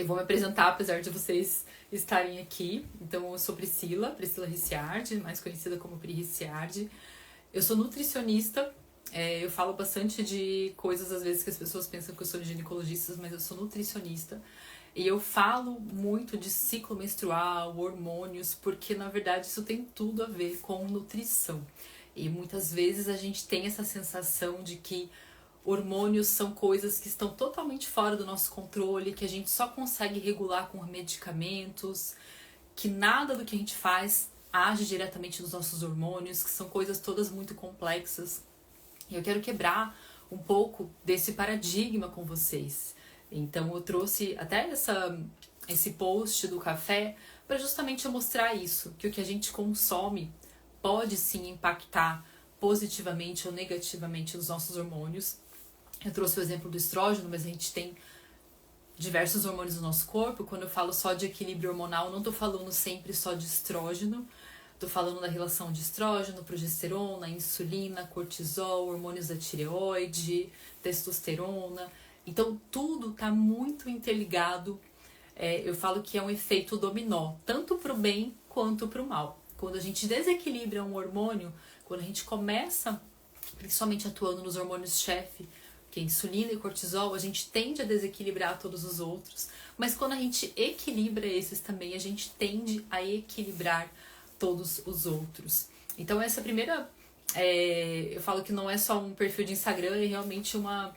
vou me apresentar, apesar de vocês estarem aqui. Então, eu sou Priscila Ricciardi, mais conhecida como Pri Ricciardi. Eu sou nutricionista, eu falo bastante de coisas, às vezes, que as pessoas pensam que eu sou ginecologista, mas eu sou nutricionista. E eu falo muito de ciclo menstrual, hormônios, porque, na verdade, isso tem tudo a ver com nutrição. E muitas vezes a gente tem essa sensação de que hormônios são coisas que estão totalmente fora do nosso controle, que a gente só consegue regular com medicamentos, que nada do que a gente faz age diretamente nos nossos hormônios, que são coisas todas muito complexas. E eu quero quebrar um pouco desse paradigma com vocês. Então eu trouxe até esse post do café para justamente mostrar isso, que o que a gente consome pode sim impactar positivamente ou negativamente os nossos hormônios. Eu trouxe o exemplo do estrógeno, mas a gente tem diversos hormônios no nosso corpo. Quando eu falo só de equilíbrio hormonal, não estou falando sempre só de estrógeno. Estou falando da relação de estrógeno, progesterona, insulina, cortisol, hormônios da tireoide, testosterona. Então, tudo está muito interligado. Eu falo que é um efeito dominó, tanto para o bem quanto para o mal. Quando a gente desequilibra um hormônio, quando a gente começa, principalmente atuando nos hormônios-chefe, que é insulina e cortisol, a gente tende a desequilibrar todos os outros. Mas quando a gente equilibra esses também, a gente tende a equilibrar todos os outros. Então essa primeira, eu falo que não é só um perfil de Instagram, é realmente uma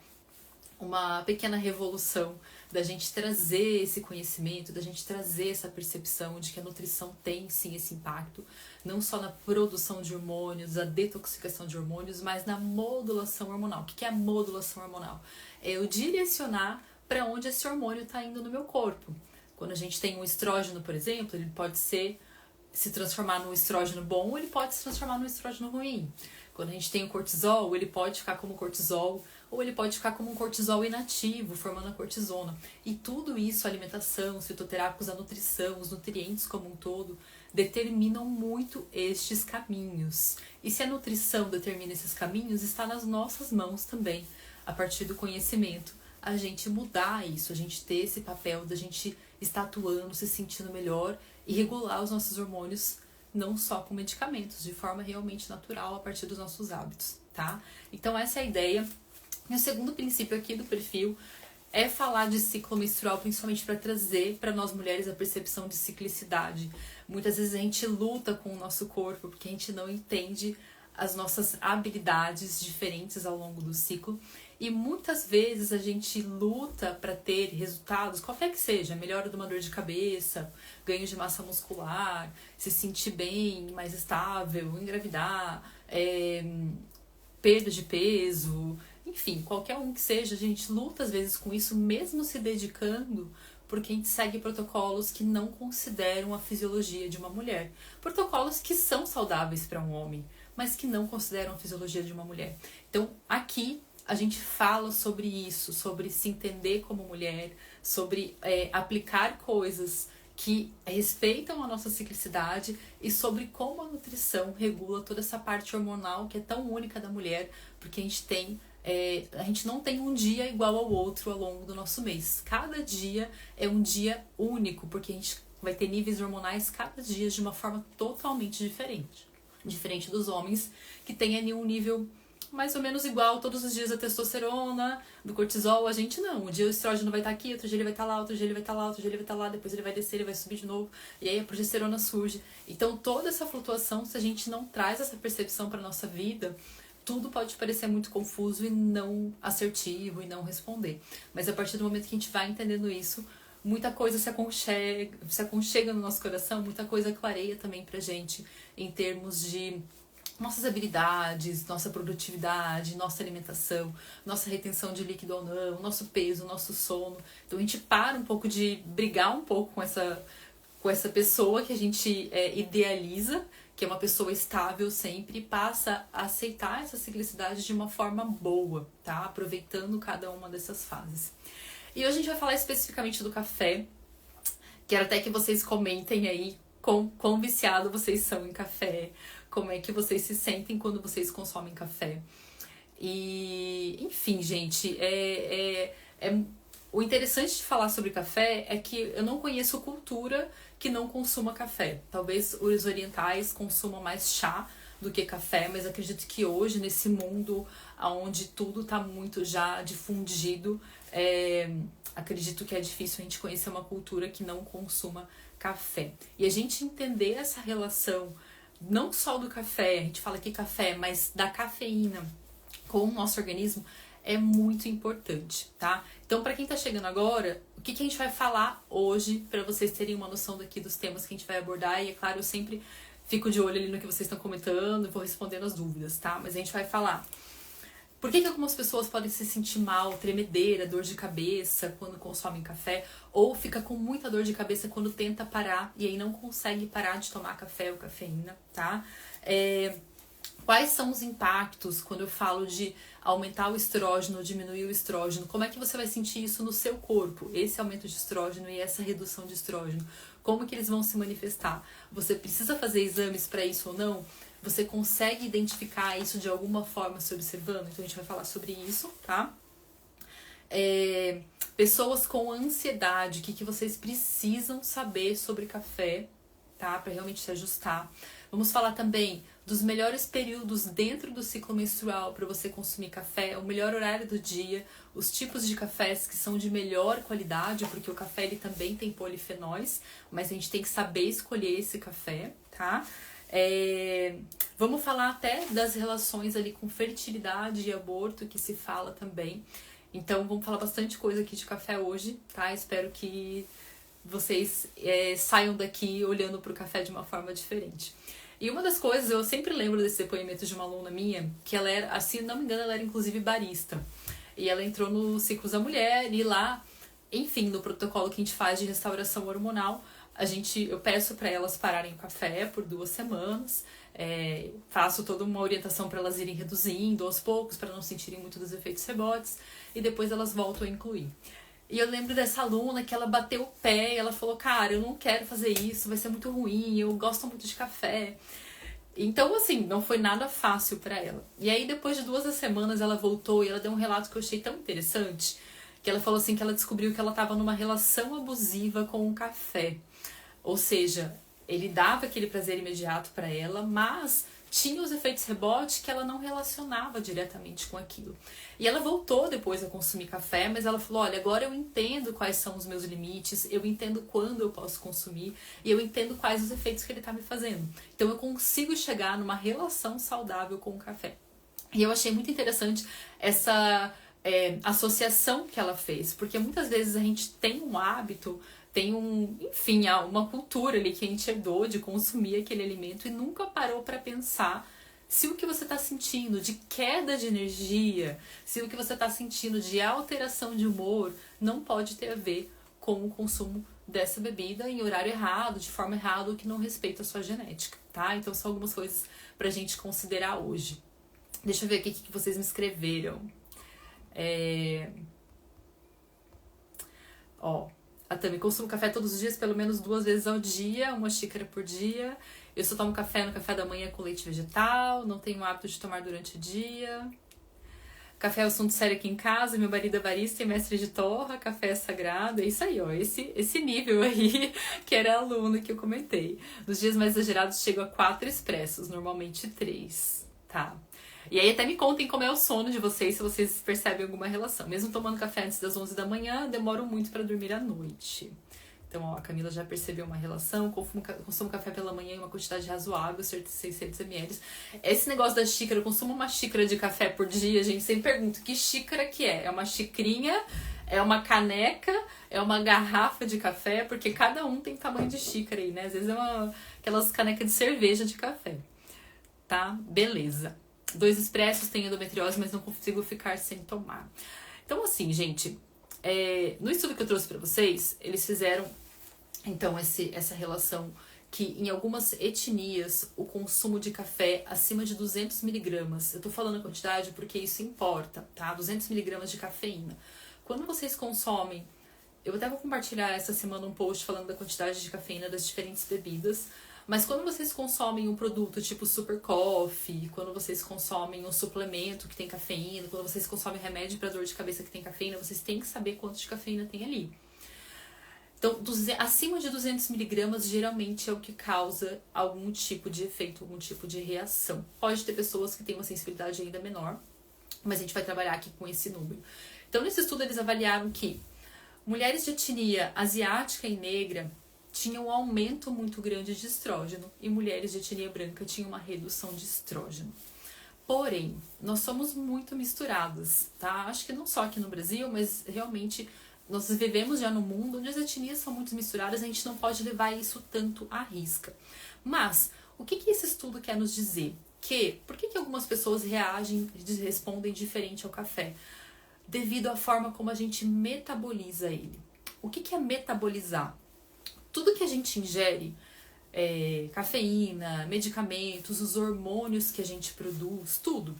pequena revolução da gente trazer esse conhecimento, da gente trazer essa percepção de que a nutrição tem sim esse impacto, não só na produção de hormônios, a detoxificação de hormônios, mas na modulação hormonal. O que é a modulação hormonal? É eu direcionar para onde esse hormônio está indo no meu corpo. Quando a gente tem um estrógeno, por exemplo, ele pode se transformar num estrógeno bom ou ele pode se transformar num estrógeno ruim. Quando a gente tem o cortisol, ele pode ficar como cortisol ou ele pode ficar como um cortisol inativo, formando a cortisona. E tudo isso, a alimentação, os fitoterápicos, a nutrição, os nutrientes como um todo, determinam muito estes caminhos. E se a nutrição determina esses caminhos, está nas nossas mãos também, a partir do conhecimento, a gente mudar isso, a gente ter esse papel da gente estar atuando, se sentindo melhor e regular os nossos hormônios, não só com medicamentos, de forma realmente natural, a partir dos nossos hábitos, tá? Então essa é a ideia. E o segundo princípio aqui do perfil é falar de ciclo menstrual, principalmente para trazer para nós mulheres a percepção de ciclicidade. Muitas vezes a gente luta com o nosso corpo porque a gente não entende as nossas habilidades diferentes ao longo do ciclo. E muitas vezes a gente luta para ter resultados, qualquer que seja, melhora de uma dor de cabeça, ganho de massa muscular, se sentir bem, mais estável, engravidar, perda de peso, enfim, qualquer um que seja, a gente luta às vezes com isso, mesmo se dedicando, porque a gente segue protocolos que não consideram a fisiologia de uma mulher. Protocolos que são saudáveis para um homem, mas que não consideram a fisiologia de uma mulher. Então, aqui a gente fala sobre isso, sobre se entender como mulher, sobre aplicar coisas que respeitam a nossa ciclicidade e sobre como a nutrição regula toda essa parte hormonal que é tão única da mulher, porque a gente não tem um dia igual ao outro ao longo do nosso mês. Cada dia é um dia único, porque a gente vai ter níveis hormonais cada dia de uma forma totalmente diferente. Diferente dos homens, que tem ali um nível mais ou menos igual todos os dias da testosterona, do cortisol, a gente não. Um dia o estrógeno vai estar aqui, outro dia ele vai estar lá, outro dia ele vai estar lá, outro dia ele vai estar lá, depois ele vai descer, ele vai subir de novo, e aí a progesterona surge. Então toda essa flutuação, se a gente não traz essa percepção para nossa vida, tudo pode parecer muito confuso e não assertivo e não responder. Mas a partir do momento que a gente vai entendendo isso, muita coisa se aconchega no nosso coração, muita coisa clareia também pra gente em termos de nossas habilidades, nossa produtividade, nossa alimentação, nossa retenção de líquido ou não, nosso peso, nosso sono. Então a gente para um pouco de brigar um pouco com essa pessoa que a gente idealiza, que é uma pessoa estável sempre, e passa a aceitar essa ciclicidade de uma forma boa, tá? Aproveitando cada uma dessas fases. E hoje a gente vai falar especificamente do café. Quero até que vocês comentem aí quão viciado vocês são em café, como é que vocês se sentem quando vocês consomem café. E, enfim, gente, o interessante de falar sobre café é que eu não conheço cultura que não consuma café. Talvez os orientais consumam mais chá do que café, mas acredito que hoje, nesse mundo onde tudo está muito já difundido, acredito que é difícil a gente conhecer uma cultura que não consuma café. E a gente entender essa relação, não só do café, a gente fala que café, mas da cafeína com o nosso organismo, é muito importante, tá? Então, para quem tá chegando agora, o que a gente vai falar hoje, para vocês terem uma noção daqui dos temas que a gente vai abordar, e é claro, eu sempre fico de olho ali no que vocês estão comentando e vou respondendo as dúvidas, tá? Mas a gente vai falar por que algumas pessoas podem se sentir mal, tremedeira, dor de cabeça quando consomem café, ou fica com muita dor de cabeça quando tenta parar e aí não consegue parar de tomar café ou cafeína, tá? Quais são os impactos quando eu falo de aumentar o estrógeno, diminuir o estrógeno? Como é que você vai sentir isso no seu corpo? Esse aumento de estrógeno e essa redução de estrógeno. Como que eles vão se manifestar? Você precisa fazer exames para isso ou não? Você consegue identificar isso de alguma forma se observando? Então a gente vai falar sobre isso, tá? Pessoas com ansiedade, o que vocês precisam saber sobre café, tá? Para realmente se ajustar. Vamos falar também dos melhores períodos dentro do ciclo menstrual para você consumir café, o melhor horário do dia, os tipos de cafés que são de melhor qualidade, porque o café ele também tem polifenóis, mas a gente tem que saber escolher esse café, tá? Vamos falar até das relações ali com fertilidade e aborto, que se fala também. Então vamos falar bastante coisa aqui de café hoje, tá? Espero que vocês saiam daqui olhando para o café de uma forma diferente. E uma das coisas, eu sempre lembro desse depoimento de uma aluna minha, que ela era, se não me engano, ela era inclusive barista. E ela entrou no Ciclos da Mulher e lá, enfim, no protocolo que a gente faz de restauração hormonal, eu peço para elas pararem o café por 2 semanas, faço toda uma orientação para elas irem reduzindo aos poucos, para não sentirem muito dos efeitos rebotes, e depois elas voltam a incluir. E eu lembro dessa aluna que ela bateu o pé e ela falou, cara, eu não quero fazer isso, vai ser muito ruim, eu gosto muito de café. Então, assim, não foi nada fácil pra ela. E aí, depois de 2 semanas, ela voltou e ela deu um relato que eu achei tão interessante, que ela falou assim que ela descobriu que ela estava numa relação abusiva com o café. Ou seja, ele dava aquele prazer imediato pra ela, mas tinha os efeitos rebotes que ela não relacionava diretamente com aquilo. E ela voltou depois a consumir café, mas ela falou, olha, agora eu entendo quais são os meus limites, eu entendo quando eu posso consumir e eu entendo quais os efeitos que ele está me fazendo. Então eu consigo chegar numa relação saudável com o café. E eu achei muito interessante essa associação que ela fez, porque muitas vezes a gente tem um hábito, tem enfim, uma cultura ali que a gente herdou de consumir aquele alimento e nunca parou para pensar se o que você está sentindo de queda de energia, se o que você está sentindo de alteração de humor não pode ter a ver com o consumo dessa bebida em horário errado, de forma errada, ou que não respeita a sua genética, tá? Então são algumas coisas pra gente considerar hoje. Deixa eu ver aqui o que vocês me escreveram. A Tami, consumo café todos os dias, pelo menos 2 vezes ao dia, 1 xícara por dia. Eu só tomo café no café da manhã com leite vegetal, não tenho o hábito de tomar durante o dia. Café é um assunto sério aqui em casa, meu marido é barista e mestre de torra, café é sagrado. É isso aí, ó, esse nível aí, que era a aluna que eu comentei. Nos dias mais exagerados, chego a 4 expressos, normalmente 3, tá? E aí até me contem como é o sono de vocês, se vocês percebem alguma relação. Mesmo tomando café antes das 11 da manhã, demoro muito para dormir à noite. Então, ó, a Camila já percebeu uma relação, consumo café pela manhã em uma quantidade razoável, cerca de 600 ml. Esse negócio da xícara, eu consumo uma xícara de café por dia, gente, sempre pergunto, que xícara que é? É uma xicrinha? É uma caneca? É uma garrafa de café? Porque cada um tem tamanho de xícara aí, né? Às vezes é aquelas canecas de cerveja de café. Tá? Beleza. 2 expressos, tenho endometriose, mas não consigo ficar sem tomar. Então, assim, gente, no estudo que eu trouxe pra vocês, eles fizeram, então, essa relação que em algumas etnias o consumo de café acima de 200 miligramas, eu tô falando a quantidade porque isso importa, tá? 200 miligramas de cafeína. Quando vocês consomem, eu até vou compartilhar essa semana um post falando da quantidade de cafeína das diferentes bebidas, Mas quando vocês consomem um produto tipo Super Coffee, quando vocês consomem um suplemento que tem cafeína, quando vocês consomem remédio para dor de cabeça que tem cafeína, vocês têm que saber quanto de cafeína tem ali. Então, acima de 200 miligramas geralmente é o que causa algum tipo de efeito, algum tipo de reação. Pode ter pessoas que têm uma sensibilidade ainda menor, mas a gente vai trabalhar aqui com esse número. Então, nesse estudo, eles avaliaram que mulheres de etnia asiática e negra tinham um aumento muito grande de estrógeno e mulheres de etnia branca tinham uma redução de estrógeno. Porém, nós somos muito misturadas, tá? Acho que não só aqui no Brasil, mas realmente nós vivemos já num mundo onde as etnias são muito misturadas, a gente não pode levar isso tanto à risca. Mas, o que esse estudo quer nos dizer? Por que algumas pessoas respondem diferente ao café? Devido à forma como a gente metaboliza ele. O que é metabolizar? Tudo que a gente ingere, cafeína, medicamentos, os hormônios que a gente produz, tudo.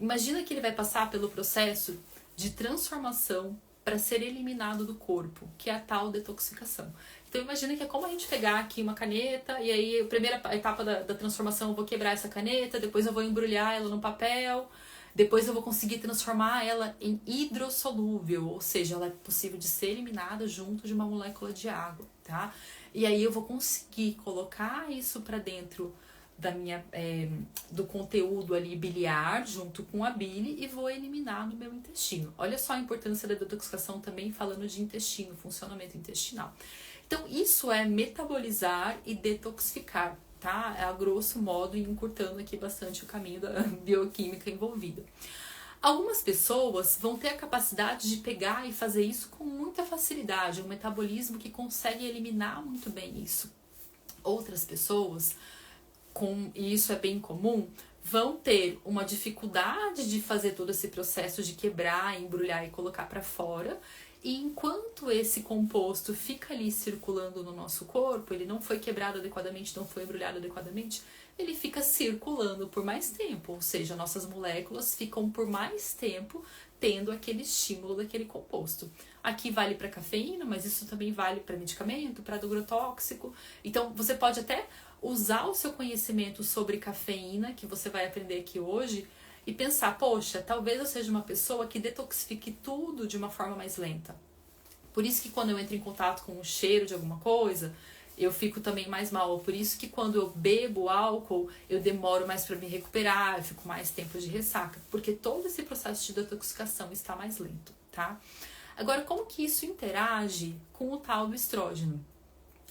Imagina que ele vai passar pelo processo de transformação para ser eliminado do corpo, que é a tal detoxificação. Então imagina que é como a gente pegar aqui uma caneta, e aí a primeira etapa da transformação eu vou quebrar essa caneta, depois eu vou embrulhar ela no papel, depois eu vou conseguir transformar ela em hidrossolúvel, ou seja, ela é possível de ser eliminada junto de uma molécula de água, tá? E aí eu vou conseguir colocar isso para dentro do conteúdo ali biliar, junto com a bile, e vou eliminar no meu intestino. Olha só a importância da detoxificação também falando de intestino, funcionamento intestinal. Então, isso é metabolizar e detoxificar, tá? A grosso modo, e encurtando aqui bastante o caminho da bioquímica envolvida. Algumas pessoas vão ter a capacidade de pegar e fazer isso com muita facilidade, um metabolismo que consegue eliminar muito bem isso. Outras pessoas, e isso é bem comum, vão ter uma dificuldade de fazer todo esse processo de quebrar, embrulhar e colocar para fora. E enquanto esse composto fica ali circulando no nosso corpo, ele não foi quebrado adequadamente, não foi embrulhado adequadamente, ele fica circulando por mais tempo, ou seja, nossas moléculas ficam por mais tempo tendo aquele estímulo daquele composto. Aqui vale para cafeína, mas isso também vale para medicamento, para agrotóxico. Então, você pode até usar o seu conhecimento sobre cafeína, que você vai aprender aqui hoje, e pensar, poxa, talvez eu seja uma pessoa que detoxifique tudo de uma forma mais lenta. Por isso que quando eu entro em contato com o cheiro de alguma coisa, eu fico também mais mal. Por isso que quando eu bebo álcool, eu demoro mais para me recuperar, eu fico mais tempo de ressaca. Porque todo esse processo de detoxificação está mais lento, tá? Agora, como que isso interage com o tal do estrógeno?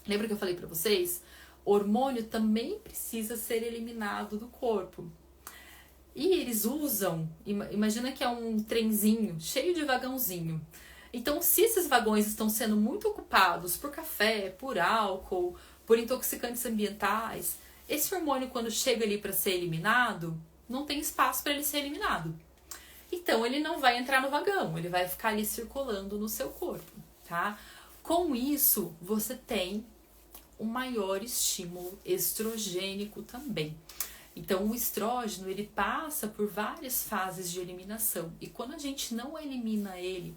Lembra que eu falei para vocês? O hormônio também precisa ser eliminado do corpo. E eles usam, imagina que é um trenzinho cheio de vagãozinho. Então, se esses vagões estão sendo muito ocupados por café, por álcool, por intoxicantes ambientais, esse hormônio, quando chega ali para ser eliminado, não tem espaço para ele ser eliminado. Então, ele não vai entrar no vagão, ele vai ficar ali circulando no seu corpo, tá? Com isso, você tem um maior estímulo estrogênico também. Então, o estrógeno, ele passa por várias fases de eliminação. E quando a gente não elimina ele,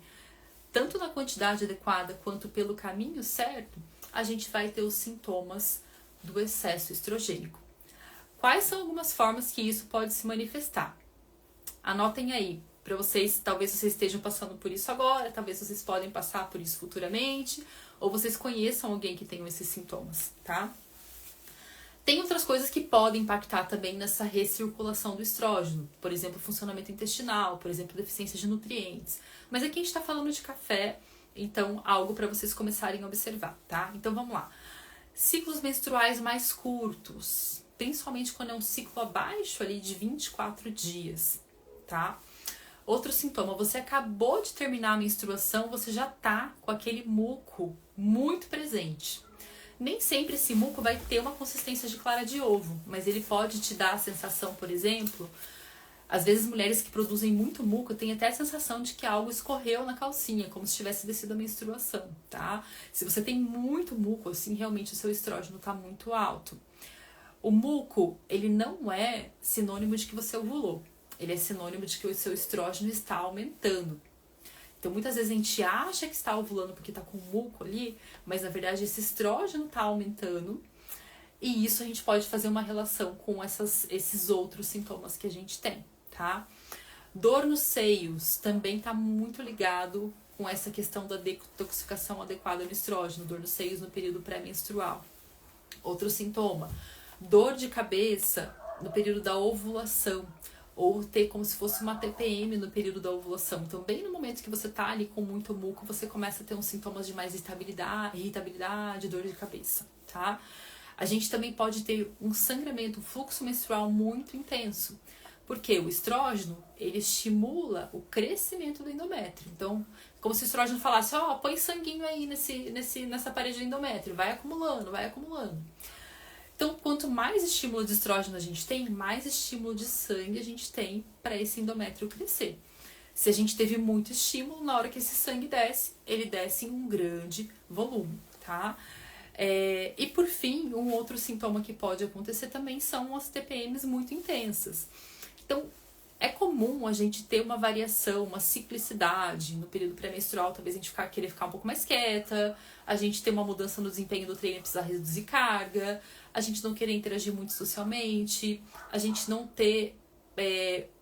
tanto na quantidade adequada quanto pelo caminho certo, a gente vai ter os sintomas do excesso estrogênico. Quais são algumas formas que isso pode se manifestar? Anotem aí, para vocês, talvez vocês estejam passando por isso agora, talvez vocês podem passar por isso futuramente, ou vocês conheçam alguém que tenha esses sintomas, tá? Tem outras coisas que podem impactar também nessa recirculação do estrógeno, por exemplo, funcionamento intestinal, por exemplo, deficiência de nutrientes. Mas aqui a gente está falando de café, então algo para vocês começarem a observar, tá? Então vamos lá. Ciclos menstruais mais curtos, principalmente quando é um ciclo abaixo ali de 24 dias, tá? Outro sintoma, você acabou de terminar a menstruação, você já tá com aquele muco muito presente. Nem sempre esse muco vai ter uma consistência de clara de ovo, mas ele pode te dar a sensação, por exemplo, às vezes mulheres que produzem muito muco têm até a sensação de que algo escorreu na calcinha, como se tivesse descido a menstruação, tá? Se você tem muito muco, assim, realmente o seu estrógeno tá muito alto. O muco, ele não é sinônimo de que você ovulou, ele é sinônimo de que o seu estrógeno está aumentando. Então, muitas vezes a gente acha que está ovulando porque está com muco ali, mas na verdade esse estrógeno está aumentando E isso a gente pode fazer uma relação com esses outros sintomas que a gente tem, tá? Dor nos seios também tá muito ligado com essa questão da detoxificação adequada no estrógeno, dor nos seios no período pré-menstrual. Outro sintoma, dor de cabeça no período da ovulação, ou ter como se fosse uma TPM no período da ovulação. Então, bem no momento que você tá ali com muito muco, você começa a ter uns sintomas de mais irritabilidade, dor de cabeça, tá? A gente também pode ter um sangramento, um fluxo menstrual muito intenso. Porque o estrógeno, ele estimula o crescimento do endométrio. Então, como se o estrógeno falasse, ó, põe sanguinho aí nessa parede do endométrio, vai acumulando, vai acumulando. Então, quanto mais estímulo de estrógeno a gente tem, mais estímulo de sangue a gente tem para esse endométrio crescer. Se a gente teve muito estímulo, na hora que esse sangue desce, ele desce em um grande volume, tá? E por fim, um outro sintoma que pode acontecer também são as TPMs muito intensas. Então, é comum a gente ter uma variação, uma ciclicidade no período pré-menstrual, talvez a gente querer ficar um pouco mais quieta, a gente ter uma mudança no desempenho do treino e precisar reduzir carga, a gente não querer interagir muito socialmente, a gente não ter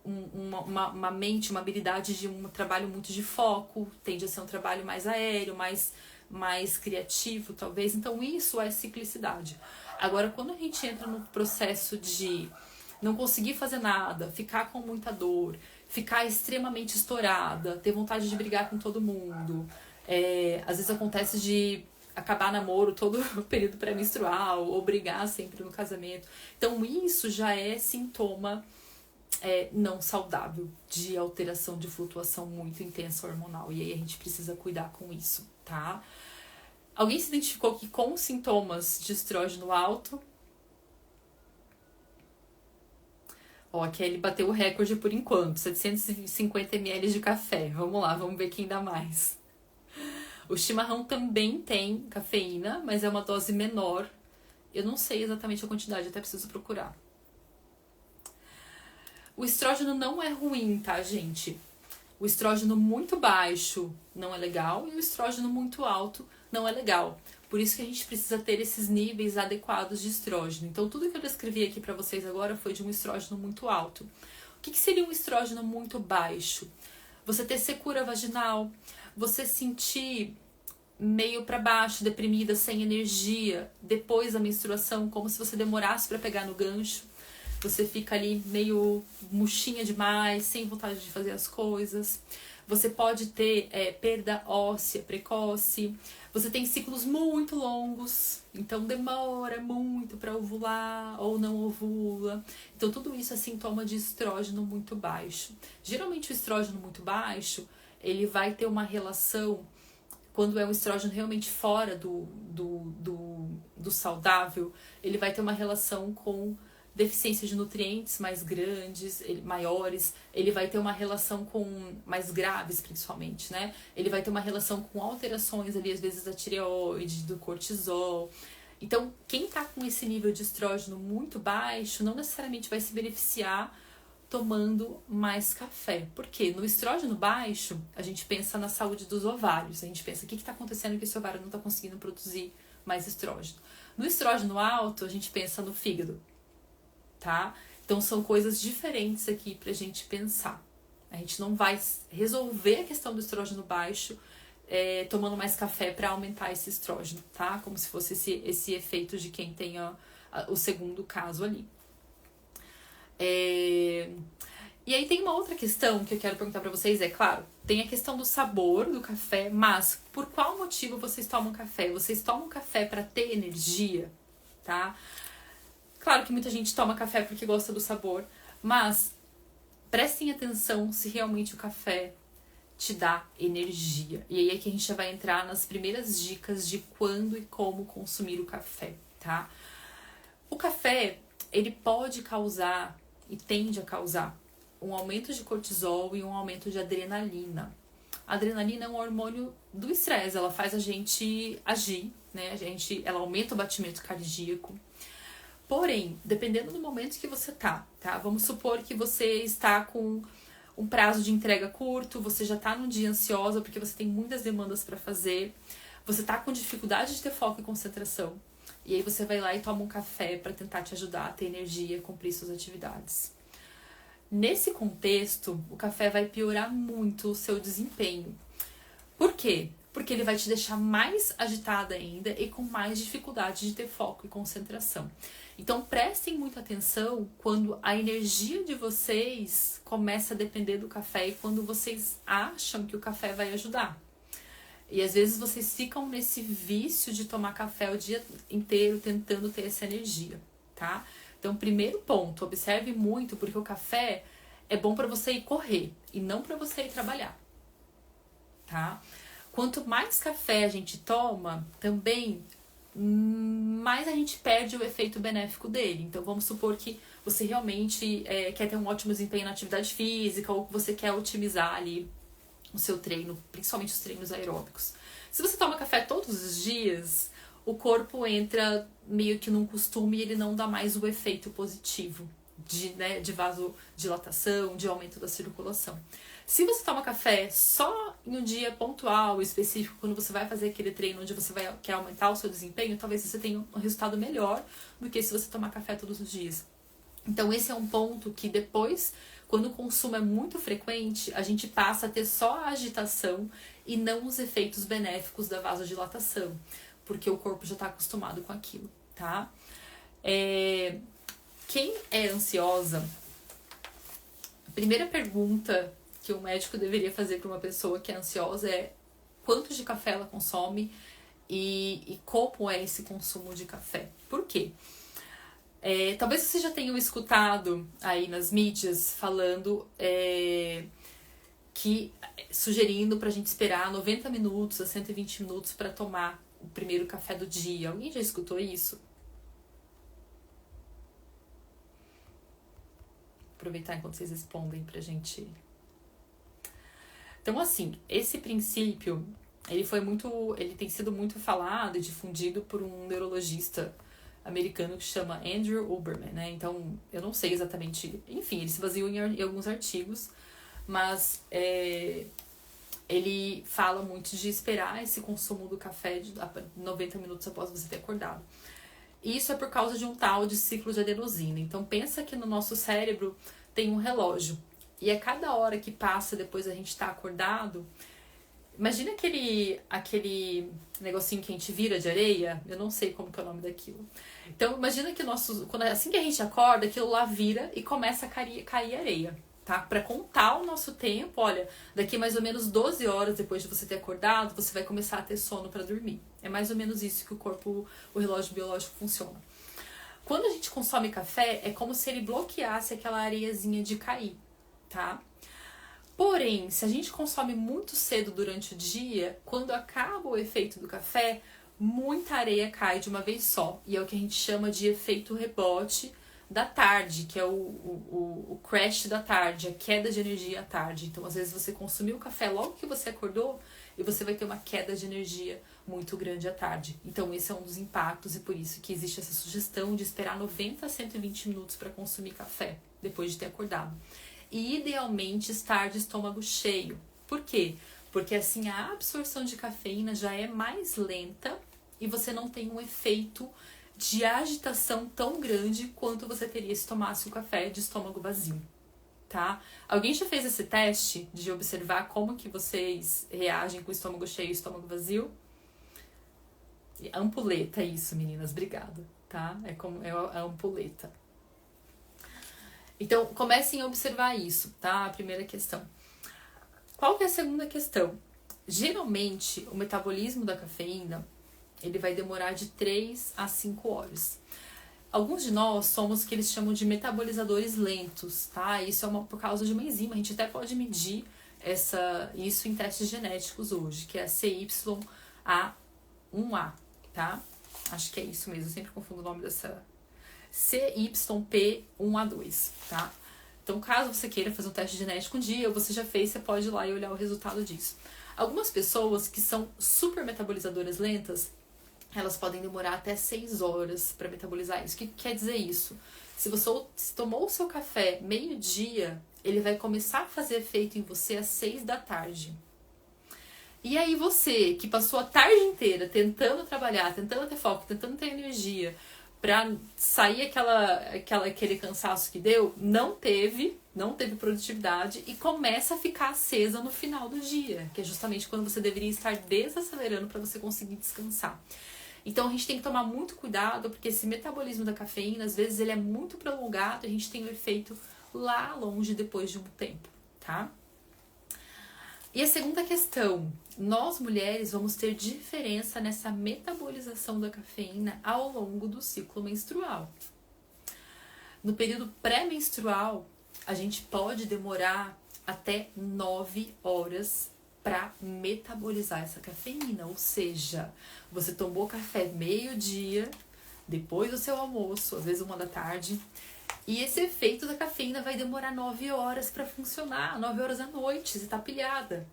uma mente, uma habilidade de um trabalho muito de foco, tende a ser um trabalho mais aéreo, mais criativo, talvez. Então, isso é ciclicidade. Agora, quando a gente entra no processo de não conseguir fazer nada, ficar com muita dor, ficar extremamente estourada, ter vontade de brigar com todo mundo. Às vezes acontece de acabar namoro todo o período pré-menstrual, ou brigar sempre no casamento. Então isso já é sintoma não saudável de alteração de flutuação muito intensa hormonal. E aí a gente precisa cuidar com isso, tá? Alguém se identificou aqui com sintomas de estrógeno alto? Ó, a Kelly bateu o recorde por enquanto, 750 ml de café. Vamos lá, vamos ver quem dá mais. O chimarrão também tem cafeína, mas é uma dose menor. Eu não sei exatamente a quantidade, até preciso procurar. O estrógeno não é ruim, tá, gente? O estrógeno muito baixo não é legal e o estrógeno muito alto não é legal. Por isso que a gente precisa ter esses níveis adequados de estrógeno. Então, tudo que eu descrevi aqui para vocês agora foi de um estrógeno muito alto. O que seria um estrógeno muito baixo? Você ter secura vaginal, você sentir meio para baixo, deprimida, sem energia, depois da menstruação, como se você demorasse para pegar no gancho. Você fica ali meio murchinha demais, sem vontade de fazer as coisas. Você pode ter perda óssea precoce. Você tem ciclos muito longos, então demora muito para ovular ou não ovula. Então tudo isso é sintoma de estrógeno muito baixo. Geralmente o estrógeno muito baixo, ele vai ter uma relação, quando é um estrógeno realmente fora do saudável, ele vai ter uma relação com deficiência de nutrientes mais grandes, maiores, ele vai ter uma relação com mais graves, principalmente, né? Ele vai ter uma relação com alterações ali, às vezes da tireoide, do cortisol. Então, quem tá com esse nível de estrógeno muito baixo, não necessariamente vai se beneficiar tomando mais café. Por quê? No estrógeno baixo, a gente pensa na saúde dos ovários. A gente pensa, o que está acontecendo que esse ovário não está conseguindo produzir mais estrógeno? No estrógeno alto, a gente pensa no fígado. Tá? Então são coisas diferentes aqui pra gente pensar. A gente não vai resolver a questão do estrógeno baixo tomando mais café para aumentar esse estrógeno, tá? Como se fosse esse efeito de quem tem o segundo caso ali. E aí tem uma outra questão que eu quero perguntar pra vocês, claro, tem a questão do sabor do café, mas por qual motivo vocês tomam café? Vocês tomam café para ter energia, tá? Claro que muita gente toma café porque gosta do sabor, mas prestem atenção se realmente o café te dá energia. E aí é que a gente já vai entrar nas primeiras dicas de quando e como consumir o café, tá? O café, ele pode causar e tende a causar um aumento de cortisol e um aumento de adrenalina. A adrenalina é um hormônio do estresse, ela faz a gente agir, né? Ela aumenta o batimento cardíaco. Porém, dependendo do momento que você tá? Vamos supor que você está com um prazo de entrega curto, você já tá num dia ansiosa porque você tem muitas demandas para fazer, você tá com dificuldade de ter foco e concentração. E aí você vai lá e toma um café para tentar te ajudar a ter energia, cumprir suas atividades. Nesse contexto, o café vai piorar muito o seu desempenho. Por quê? Porque ele vai te deixar mais agitada ainda e com mais dificuldade de ter foco e concentração. Então prestem muita atenção quando a energia de vocês começa a depender do café e quando vocês acham que o café vai ajudar. E às vezes vocês ficam nesse vício de tomar café o dia inteiro tentando ter essa energia, tá? Então, primeiro ponto, observe muito, porque o café é bom para você ir correr e não para você ir trabalhar, tá? Quanto mais café a gente toma, também mais a gente perde o efeito benéfico dele. Então, vamos supor que você realmente quer ter um ótimo desempenho na atividade física ou que você quer otimizar ali o seu treino, principalmente os treinos aeróbicos. Se você toma café todos os dias, o corpo entra meio que num costume e ele não dá mais o efeito positivo de vasodilatação, de aumento da circulação. Se você toma café só em um dia pontual, específico, quando você vai fazer aquele treino onde você quer aumentar o seu desempenho, talvez você tenha um resultado melhor do que se você tomar café todos os dias. Então esse é um ponto que depois, quando o consumo é muito frequente, a gente passa a ter só a agitação e não os efeitos benéficos da vasodilatação, porque o corpo já está acostumado com aquilo, tá? Quem é ansiosa, a primeira pergunta que o médico deveria fazer para uma pessoa que é ansiosa é quanto de café ela consome e como é esse consumo de café. Por quê? Talvez vocês já tenham escutado aí nas mídias falando sugerindo pra gente esperar 90 minutos a 120 minutos para tomar o primeiro café do dia. Alguém já escutou isso? Aproveitar enquanto vocês respondem pra gente. Então, assim, esse princípio, ele tem sido muito falado e difundido por um neurologista americano que chama Andrew Huberman, né? Então, eu não sei exatamente... Enfim, ele se baseou em alguns artigos, mas ele fala muito de esperar esse consumo do café de 90 minutos após você ter acordado. E isso é por causa de um tal de ciclo de adenosina. Então, pensa que no nosso cérebro tem um relógio. E a cada hora que passa depois da gente estar acordado... Imagina aquele negocinho que a gente vira de areia. Eu não sei como que é o nome daquilo. Então, imagina que assim que a gente acorda, aquilo lá vira e começa a cair areia, tá? Para contar o nosso tempo, olha, daqui mais ou menos 12 horas depois de você ter acordado, você vai começar a ter sono para dormir. É mais ou menos isso que o relógio biológico funciona. Quando a gente consome café, é como se ele bloqueasse aquela areiazinha de cair, tá? Porém, se a gente consome muito cedo durante o dia, quando acaba o efeito do café, muita areia cai de uma vez só. E é o que a gente chama de efeito rebote da tarde, que é o crash da tarde, a queda de energia à tarde. Então, às vezes, você consumiu o café logo que você acordou e você vai ter uma queda de energia muito grande à tarde. Então, esse é um dos impactos e por isso que existe essa sugestão de esperar 90 a 120 minutos para consumir café, depois de ter acordado. E idealmente estar de estômago cheio. Por quê? Porque assim a absorção de cafeína já é mais lenta e você não tem um efeito de agitação tão grande quanto você teria se tomasse o café de estômago vazio, tá? Alguém já fez esse teste de observar como que vocês reagem com o estômago cheio e estômago vazio? Ampuleta, isso, meninas, obrigada, tá? É a ampuleta. Então, comecem a observar isso, tá? A primeira questão. Qual que é a segunda questão? Geralmente, o metabolismo da cafeína, ele vai demorar de 3 a 5 horas. Alguns de nós somos o que eles chamam de metabolizadores lentos, tá? Isso é por causa de uma enzima. A gente até pode medir isso em testes genéticos hoje, que é a CYA1A, tá? Acho que é isso mesmo, eu sempre confundo o nome dessa... CYP1A2, tá? Então, caso você queira fazer um teste genético um dia, ou você já fez, você pode ir lá e olhar o resultado disso. Algumas pessoas que são super metabolizadoras lentas, elas podem demorar até 6 horas para metabolizar isso. O que quer dizer isso? Se você tomou o seu café meio-dia, ele vai começar a fazer efeito em você às 6 da tarde. E aí você, que passou a tarde inteira tentando trabalhar, tentando ter foco, tentando ter energia, pra sair aquele cansaço que deu, não teve produtividade e começa a ficar acesa no final do dia, que é justamente quando você deveria estar desacelerando para você conseguir descansar. Então a gente tem que tomar muito cuidado, porque esse metabolismo da cafeína, às vezes ele é muito prolongado, a gente tem o efeito lá longe depois de um tempo, tá? E a segunda questão, nós mulheres vamos ter diferença nessa metabolização da cafeína ao longo do ciclo menstrual. No período pré-menstrual, a gente pode demorar até 9 horas para metabolizar essa cafeína, ou seja, você tomou café meio-dia, depois do seu almoço, às vezes 1 da tarde, e esse efeito da cafeína vai demorar 9 horas para funcionar, 9 horas da noite, você tá pilhada.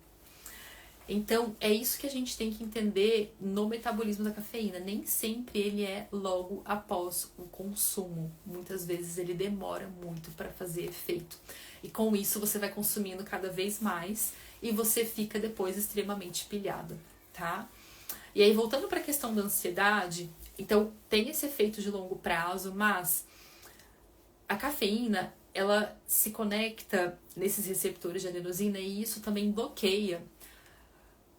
Então, é isso que a gente tem que entender no metabolismo da cafeína. Nem sempre ele é logo após o consumo. Muitas vezes ele demora muito para fazer efeito. E com isso você vai consumindo cada vez mais e você fica depois extremamente pilhada, tá? E aí, voltando para a questão da ansiedade, então tem esse efeito de longo prazo, mas a cafeína, ela se conecta nesses receptores de adenosina e isso também bloqueia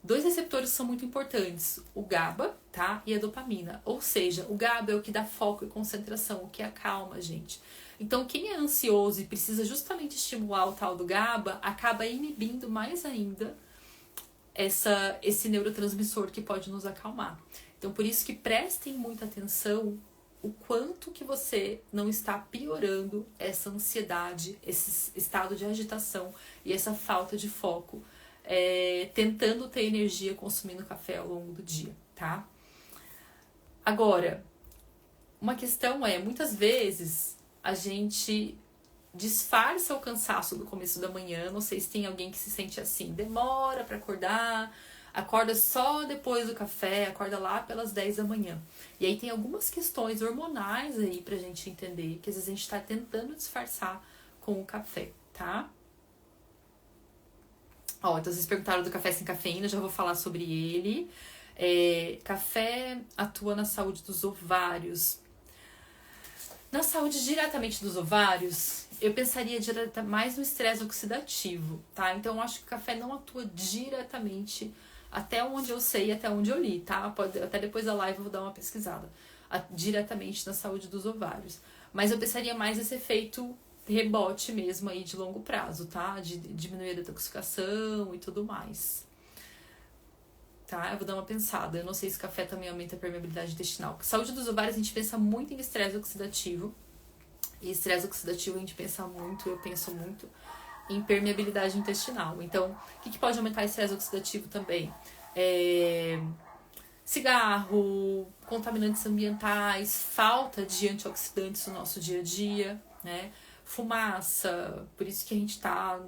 2 receptores que são muito importantes, o GABA, tá? E a dopamina. Ou seja, o GABA é o que dá foco e concentração, o que acalma a gente. Então, quem é ansioso e precisa justamente estimular o tal do GABA, acaba inibindo mais ainda esse neurotransmissor que pode nos acalmar. Então, por isso que prestem muita atenção o quanto que você não está piorando essa ansiedade, esse estado de agitação e essa falta de foco, tentando ter energia consumindo café ao longo do dia, tá? Agora, uma questão é, muitas vezes a gente disfarça o cansaço do começo da manhã, não sei se tem alguém que se sente assim, demora para acordar, acorda só depois do café, acorda lá pelas 10 da manhã. E aí tem algumas questões hormonais aí pra gente entender, que às vezes a gente tá tentando disfarçar com o café, tá? Ó, então vocês perguntaram do café sem cafeína, já vou falar sobre ele. Café atua na saúde dos ovários. Na saúde diretamente dos ovários, eu pensaria mais no estresse oxidativo, tá? Então eu acho que o café não atua diretamente, até onde eu sei, até onde eu li, tá? Até depois da live eu vou dar uma pesquisada. Diretamente na saúde dos ovários. Mas eu pensaria mais nesse efeito rebote mesmo aí de longo prazo, tá? De diminuir a detoxificação e tudo mais. Tá? Eu vou dar uma pensada. Eu não sei se café também aumenta a permeabilidade intestinal. Saúde dos ovários, a gente pensa muito em estresse oxidativo. E estresse oxidativo a gente pensa muito, eu penso muito em permeabilidade intestinal. Então, o que pode aumentar estresse oxidativo também? Cigarro, contaminantes ambientais, falta de antioxidantes no nosso dia a dia, né? Fumaça, por isso que a gente tá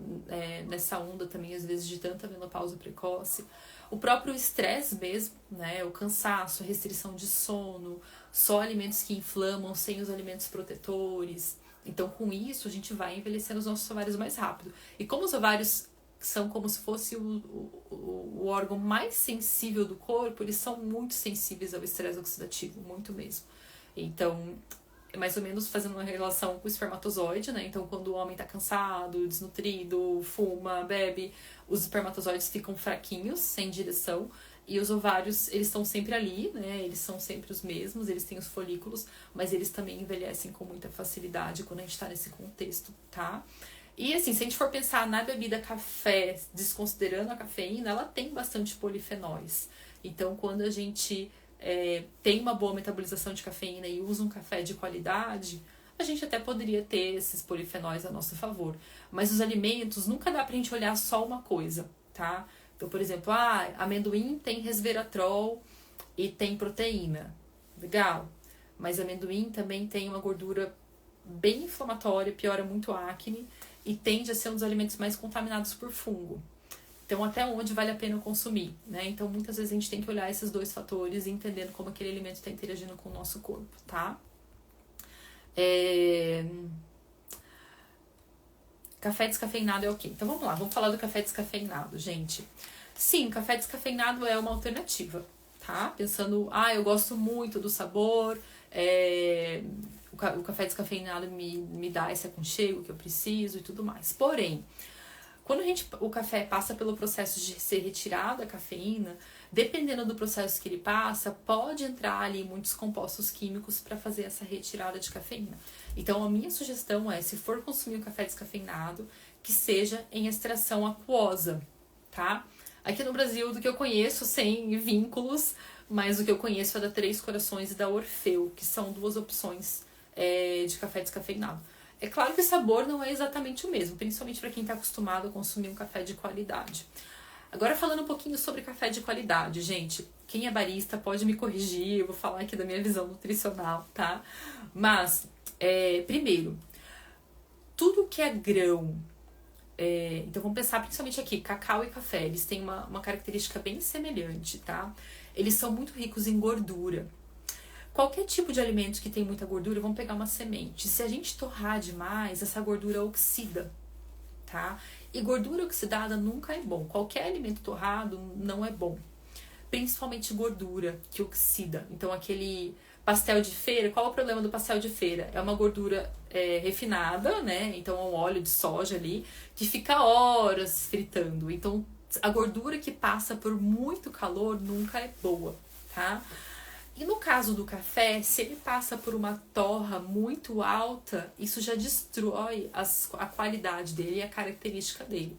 nessa onda também, às vezes, de tanta menopausa precoce. O próprio estresse mesmo, né? O cansaço, a restrição de sono, só alimentos que inflamam sem os alimentos protetores. Então, com isso, a gente vai envelhecendo os nossos ovários mais rápido. E como os ovários são como se fosse o órgão mais sensível do corpo, eles são muito sensíveis ao estresse oxidativo, muito mesmo. Então, é mais ou menos fazendo uma relação com o espermatozoide, né? Então, quando o homem tá cansado, desnutrido, fuma, bebe, os espermatozoides ficam fraquinhos, sem direção, e os ovários, eles estão sempre ali, né? Eles são sempre os mesmos, eles têm os folículos, mas eles também envelhecem com muita facilidade quando a gente tá nesse contexto, tá? E assim, se a gente for pensar na bebida café, desconsiderando a cafeína, ela tem bastante polifenóis. Então, quando a gente tem uma boa metabolização de cafeína e usa um café de qualidade, a gente até poderia ter esses polifenóis a nosso favor. Mas os alimentos, nunca dá pra gente olhar só uma coisa, tá? Então, por exemplo, amendoim tem resveratrol e tem proteína. Legal. Mas amendoim também tem uma gordura bem inflamatória, piora muito a acne e tende a ser um dos alimentos mais contaminados por fungo. Então, até onde vale a pena eu consumir, né? Então, muitas vezes a gente tem que olhar esses 2 fatores e entendendo como aquele alimento está interagindo com o nosso corpo, tá? Café descafeinado é o quê? Então, vamos lá, vamos falar do café descafeinado, gente. Sim, café descafeinado é uma alternativa, tá? Pensando, eu gosto muito do sabor, o café descafeinado me dá esse aconchego que eu preciso e tudo mais. Porém, quando o café passa pelo processo de ser retirado a cafeína, dependendo do processo que ele passa, pode entrar ali muitos compostos químicos para fazer essa retirada de cafeína. Então, a minha sugestão é, se for consumir o café descafeinado, que seja em extração aquosa, tá? Aqui no Brasil, do que eu conheço, sem vínculos, mas o que eu conheço é da Três Corações e da Orfeu, que são duas opções de café descafeinado. É claro que o sabor não é exatamente o mesmo, principalmente para quem está acostumado a consumir um café de qualidade. Agora falando um pouquinho sobre café de qualidade, gente, quem é barista pode me corrigir, eu vou falar aqui da minha visão nutricional, tá? Mas, primeiro, tudo que é grão, então vamos pensar principalmente aqui, cacau e café, eles têm uma característica bem semelhante, tá? Eles são muito ricos em gordura. Qualquer tipo de alimento que tem muita gordura, vamos pegar uma semente. Se a gente torrar demais, essa gordura oxida, tá? E gordura oxidada nunca é bom. Qualquer alimento torrado não é bom. Principalmente gordura que oxida. Então aquele pastel de feira, qual é o problema do pastel de feira? É uma gordura refinada, né? Então é um óleo de soja ali, que fica horas fritando. Então a gordura que passa por muito calor nunca é boa, tá? E no caso do café, se ele passa por uma torra muito alta, isso já destrói a qualidade dele e a característica dele.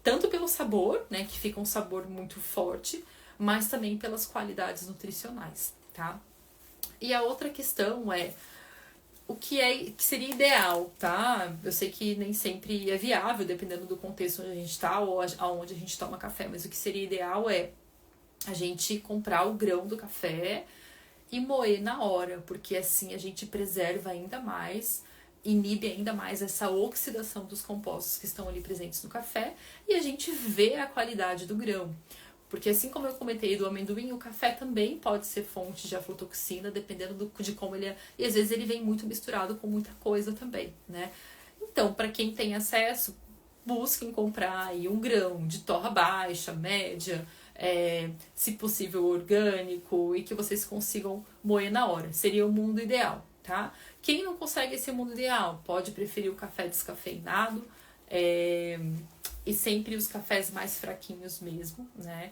Tanto pelo sabor, né, que fica um sabor muito forte, mas também pelas qualidades nutricionais, tá? E a outra questão é o que seria ideal, tá? Eu sei que nem sempre é viável, dependendo do contexto onde a gente está ou aonde a gente toma café, mas o que seria ideal é a gente comprar o grão do café e moer na hora, porque assim a gente preserva ainda mais, inibe ainda mais essa oxidação dos compostos que estão ali presentes no café e a gente vê a qualidade do grão. Porque assim como eu comentei do amendoim, o café também pode ser fonte de aflatoxina, dependendo de como ele é. E às vezes ele vem muito misturado com muita coisa também, né? Então, para quem tem acesso, busquem comprar aí um grão de torra baixa, média, se possível orgânico, e que vocês consigam moer na hora. Seria o mundo ideal, tá? Quem não consegue esse mundo ideal pode preferir o café descafeinado, e sempre os cafés mais fraquinhos mesmo, né?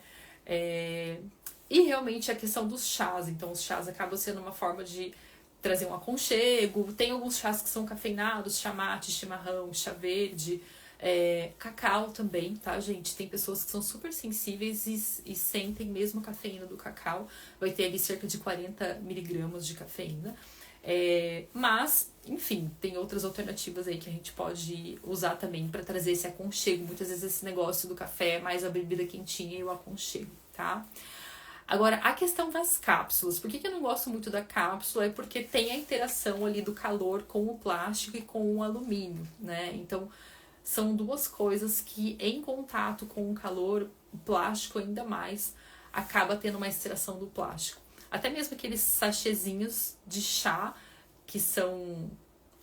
E realmente a questão dos chás. Então os chás acabam sendo uma forma de trazer um aconchego. Tem alguns chás que são cafeinados, chá mate, chimarrão, chá verde, cacau também, tá, gente? Tem pessoas que são super sensíveis e sentem mesmo a cafeína do cacau. Vai ter ali cerca de 40 miligramas de cafeína. Mas, enfim, tem outras alternativas aí que a gente pode usar também para trazer esse aconchego. Muitas vezes esse negócio do café é mais a bebida quentinha e o aconchego, tá? Agora, a questão das cápsulas. Por que eu não gosto muito da cápsula? É porque tem a interação ali do calor com o plástico e com o alumínio, né? Então, são duas coisas que em contato com o calor, o plástico ainda mais acaba tendo uma extração do plástico. Até mesmo aqueles sachêzinhos de chá, que são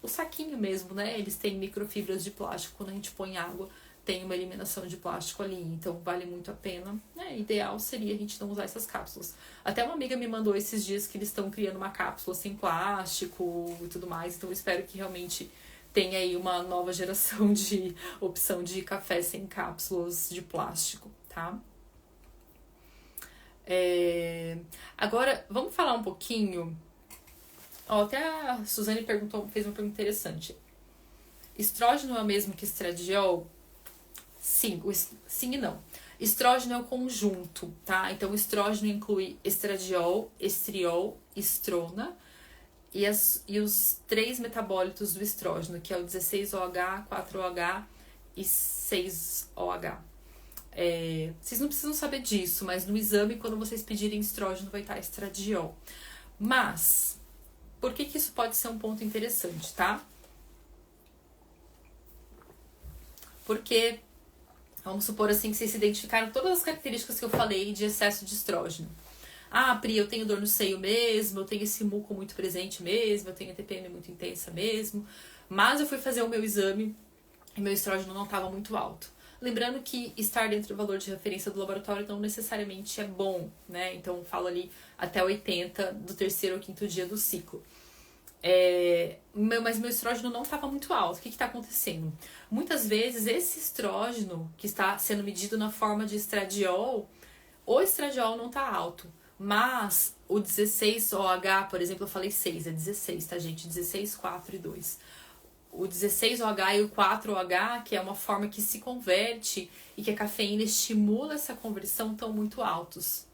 o saquinho mesmo, né? Eles têm microfibras de plástico. Quando a gente põe água, tem uma eliminação de plástico ali. Então, vale muito a pena. Ideal seria a gente não usar essas cápsulas. Até uma amiga me mandou esses dias que eles estão criando uma cápsula sem plástico e tudo mais. Então, eu espero que realmente tenha aí uma nova geração de opção de café sem cápsulas de plástico, tá? Agora, vamos falar um pouquinho. Até a Suzane fez uma pergunta interessante. Estrógeno é o mesmo que estradiol? Sim, sim e não. Estrógeno é o conjunto, tá? Então, o estrógeno inclui estradiol, estriol, estrona e os 3 metabólitos do estrógeno, que é o 16-OH, 4-OH e 6-OH. Vocês não precisam saber disso, mas no exame, quando vocês pedirem estrógeno, vai estar estradiol. Mas, por que isso pode ser um ponto interessante, tá? Porque, vamos supor assim, que vocês se identificaram todas as características que eu falei de excesso de estrógeno. Pri, eu tenho dor no seio mesmo, eu tenho esse muco muito presente mesmo, eu tenho a TPM muito intensa mesmo, mas eu fui fazer o meu exame e meu estrógeno não estava muito alto. Lembrando que estar dentro do valor de referência do laboratório não necessariamente é bom, né? Então, falo ali até 80 do terceiro ou quinto dia do ciclo. Mas meu estrógeno não estava muito alto. O que está acontecendo? Muitas vezes esse estrógeno que está sendo medido na forma de estradiol, o estradiol não está alto, mas o 16-OH, por exemplo, eu falei 6, é 16, tá, gente? 16, 4 e 2. O 16-OH e o 4-OH, que é uma forma que se converte e que a cafeína estimula essa conversão, estão muito altos.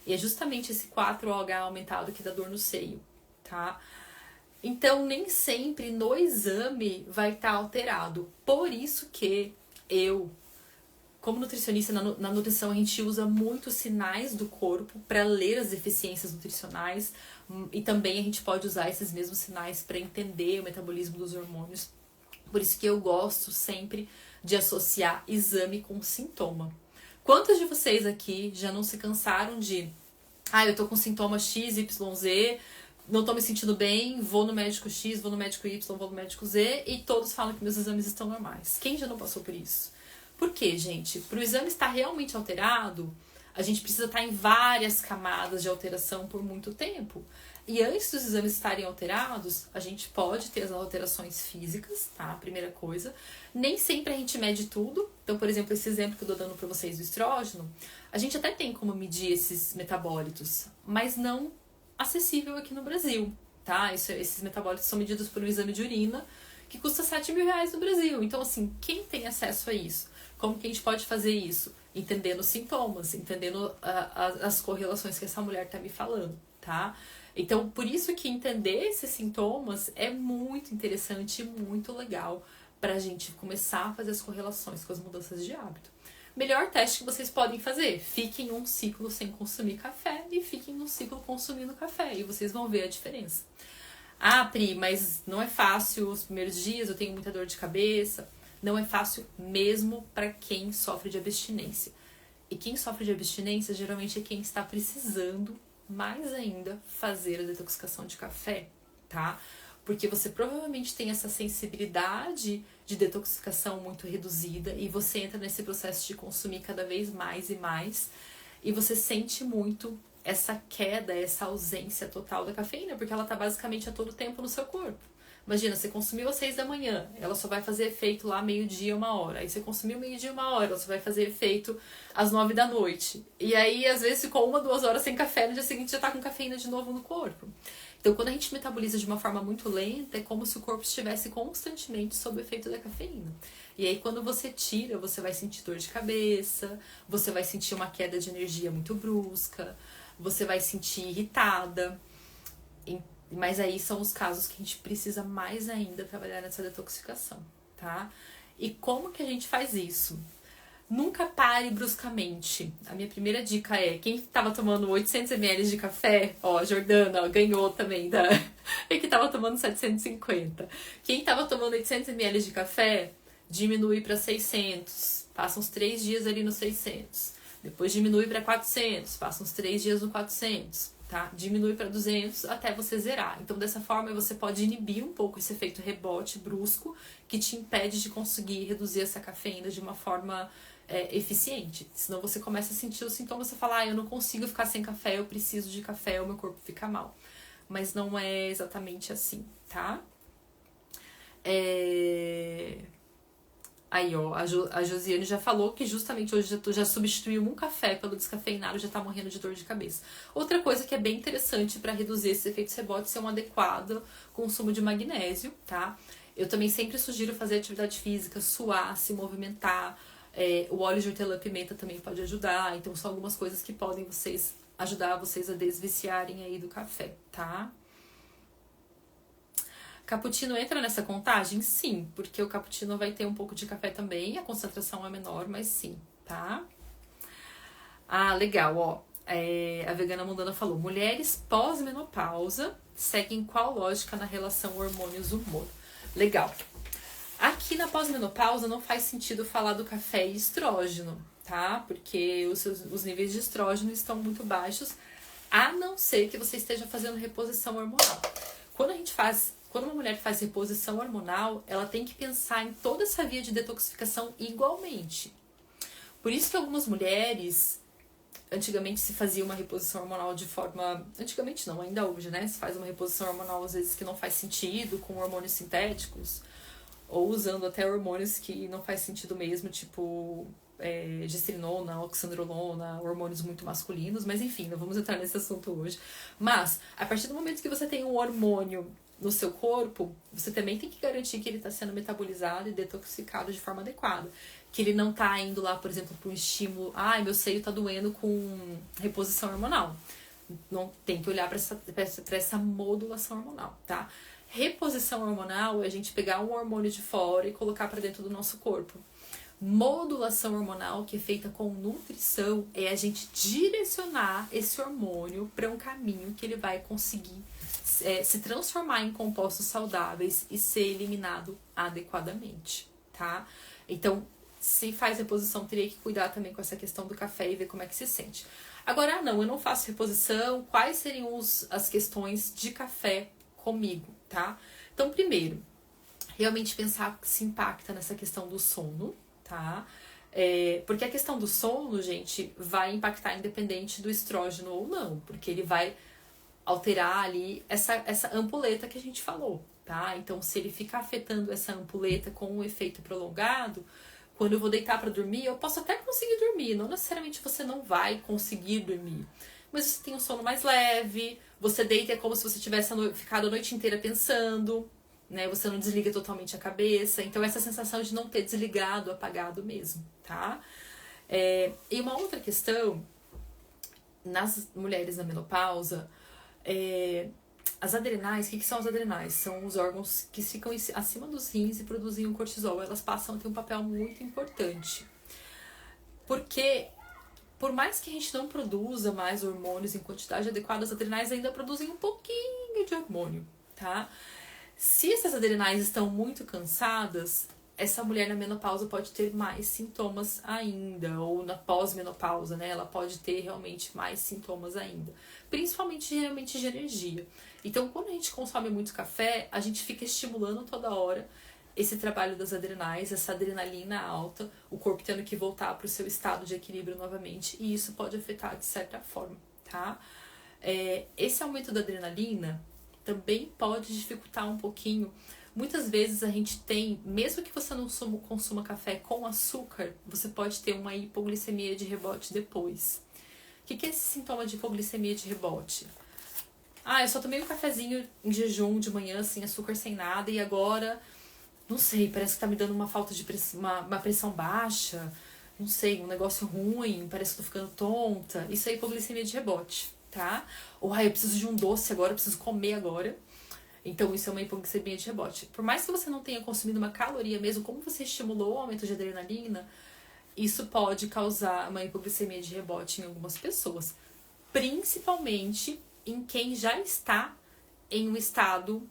E é justamente esse 4-OH aumentado que dá dor no seio, tá? Então, nem sempre no exame vai estar alterado. Por isso que eu, como nutricionista, na nutrição a gente usa muitos sinais do corpo para ler as deficiências nutricionais e também a gente pode usar esses mesmos sinais para entender o metabolismo dos hormônios. Por isso que eu gosto sempre de associar exame com sintoma. Quantos de vocês aqui já não se cansaram de eu tô com sintoma X, Y, Z, não tô me sentindo bem, vou no médico X, vou no médico Y, vou no médico Z e todos falam que meus exames estão normais. Quem já não passou por isso? Por quê, gente? Para o exame estar realmente alterado, a gente precisa estar em várias camadas de alteração por muito tempo. E antes dos exames estarem alterados, a gente pode ter as alterações físicas, tá? Primeira coisa. Nem sempre a gente mede tudo. Então, por exemplo, esse exemplo que eu tô dando para vocês do estrógeno, a gente até tem como medir esses metabólitos, mas não acessível aqui no Brasil, tá? Esses metabólitos são medidos por um exame de urina que custa R$7.000 no Brasil. Então, assim, quem tem acesso a isso? Como que a gente pode fazer isso? Entendendo os sintomas, entendendo as correlações que essa mulher tá me falando, tá? Então, por isso que entender esses sintomas é muito interessante e muito legal pra gente começar a fazer as correlações com as mudanças de hábito. Melhor teste que vocês podem fazer: fiquem um ciclo sem consumir café e fiquem um ciclo consumindo café e vocês vão ver a diferença. Ah, Pri, mas não é fácil os primeiros dias, eu tenho muita dor de cabeça. Não é fácil mesmo para quem sofre de abstinência. E quem sofre de abstinência geralmente é quem está precisando mais ainda fazer a detoxicação de café, tá? Porque você provavelmente tem essa sensibilidade de detoxificação muito reduzida e você entra nesse processo de consumir cada vez mais e mais e você sente muito essa queda, essa ausência total da cafeína, porque ela tá basicamente a todo tempo no seu corpo. Imagina, você consumiu às 6 da manhã, ela só vai fazer efeito lá meio-dia, 1 hora. Aí você consumiu meio-dia, 1 hora, ela só vai fazer efeito às 9 da noite. E aí, às vezes, ficou 1, 2 horas sem café, no dia seguinte já tá com cafeína de novo no corpo. Então, quando a gente metaboliza de uma forma muito lenta, é como se o corpo estivesse constantemente sob o efeito da cafeína. E aí, quando você tira, você vai sentir dor de cabeça, você vai sentir uma queda de energia muito brusca, você vai sentir irritada. Mas aí são os casos que a gente precisa mais ainda trabalhar nessa detoxificação, tá? E como que a gente faz isso? Nunca pare bruscamente. A minha primeira dica é, quem estava tomando 800 ml de café, ó, Jordana, ó, ganhou também, tá? E que estava tomando 750. Quem estava tomando 800 ml de café, diminui para 600. Passa uns 3 dias ali no 600. Depois diminui para 400. Passa uns 3 dias no 400. Tá? Diminui para 200 até você zerar. Então, dessa forma, você pode inibir um pouco esse efeito rebote brusco que te impede de conseguir reduzir essa cafeína de uma forma eficiente. Senão você começa a sentir os sintomas, você fala, eu não consigo ficar sem café, eu preciso de café, o meu corpo fica mal. Mas não é exatamente assim, tá? Aí, ó, a Josiane já falou que justamente hoje já substituiu um café pelo descafeinado, já tá morrendo de dor de cabeça. Outra coisa que é bem interessante para reduzir esses efeitos rebotes é um adequado consumo de magnésio, tá? Eu também sempre sugiro fazer atividade física, suar, se movimentar. O óleo de hortelã-pimenta também pode ajudar. Então, são algumas coisas que podem ajudar vocês a desviciarem aí do café, tá? Cappuccino entra nessa contagem? Sim, porque o cappuccino vai ter um pouco de café também, a concentração é menor, mas sim, tá? Ah, legal, ó. A Vegana Mundana falou, mulheres pós-menopausa seguem qual lógica na relação hormônios-humor? Legal. Aqui na pós-menopausa não faz sentido falar do café e estrógeno, tá? Porque os níveis de estrógeno estão muito baixos, a não ser que você esteja fazendo reposição hormonal. Quando uma mulher faz reposição hormonal, ela tem que pensar em toda essa via de detoxificação igualmente, Por isso que algumas mulheres, antigamente se fazia uma reposição hormonal de forma... Antigamente não, ainda hoje, né? Se faz uma reposição hormonal às vezes que não faz sentido, com hormônios sintéticos, ou usando até hormônios que não faz sentido mesmo, tipo gestrinona, oxandrolona, hormônios muito masculinos, mas enfim, não vamos entrar nesse assunto hoje. Mas, a partir do momento que você tem um hormônio no seu corpo, você também tem que garantir que ele está sendo metabolizado e detoxificado de forma adequada. Que ele não está indo lá, por exemplo, para um estímulo, ai, meu seio está doendo com reposição hormonal. Não tem que olhar para essa modulação hormonal, tá? Reposição hormonal é a gente pegar um hormônio de fora e colocar para dentro do nosso corpo. Modulação hormonal, que é feita com nutrição, é a gente direcionar esse hormônio para um caminho que ele vai conseguir se transformar em compostos saudáveis e ser eliminado adequadamente, tá? Então, se faz reposição, teria que cuidar também com essa questão do café e ver como é que se sente. Agora, não, eu não faço reposição, quais seriam as questões de café comigo, tá? Então, primeiro, realmente pensar se impacta nessa questão do sono, tá? Porque a questão do sono, gente, vai impactar independente do estrógeno ou não, porque ele vai alterar ali essa ampuleta que a gente falou, tá? Então, se ele ficar afetando essa ampuleta com um efeito prolongado, quando eu vou deitar para dormir, eu posso até conseguir dormir, não necessariamente você não vai conseguir dormir, mas você tem um sono mais leve, você deita é como se você tivesse ficado a noite inteira pensando, né? Você não desliga totalmente a cabeça, então essa sensação de não ter desligado, apagado mesmo, tá? E uma outra questão, nas mulheres na menopausa, as adrenais, o que são as adrenais? São os órgãos que ficam acima dos rins e produzem o cortisol. Elas passam a ter um papel muito importante. Porque, por mais que a gente não produza mais hormônios em quantidade adequada, as adrenais ainda produzem um pouquinho de hormônio, tá? Se essas adrenais estão muito cansadas, essa mulher na menopausa pode ter mais sintomas ainda, ou na pós-menopausa, né? Ela pode ter realmente mais sintomas ainda, principalmente geralmente de energia. Então, quando a gente consome muito café, a gente fica estimulando toda hora esse trabalho das adrenais, essa adrenalina alta, o corpo tendo que voltar para o seu estado de equilíbrio novamente, e isso pode afetar de certa forma, tá? Esse aumento da adrenalina também pode dificultar um pouquinho. Muitas vezes a gente tem, mesmo que você não consuma café com açúcar, você pode ter uma hipoglicemia de rebote depois. O que é esse sintoma de hipoglicemia de rebote? Eu só tomei um cafezinho em jejum de manhã, sem açúcar, sem nada, e agora, não sei, parece que tá me dando uma falta de uma pressão baixa, não sei, um negócio ruim, parece que tô ficando tonta. Isso é hipoglicemia de rebote, tá? Ou, eu preciso de um doce agora, eu preciso comer agora. Então, isso é uma hipoglicemia de rebote. Por mais que você não tenha consumido uma caloria mesmo, como você estimulou o aumento de adrenalina, isso pode causar uma hipoglicemia de rebote em algumas pessoas. Principalmente em quem já está em um estado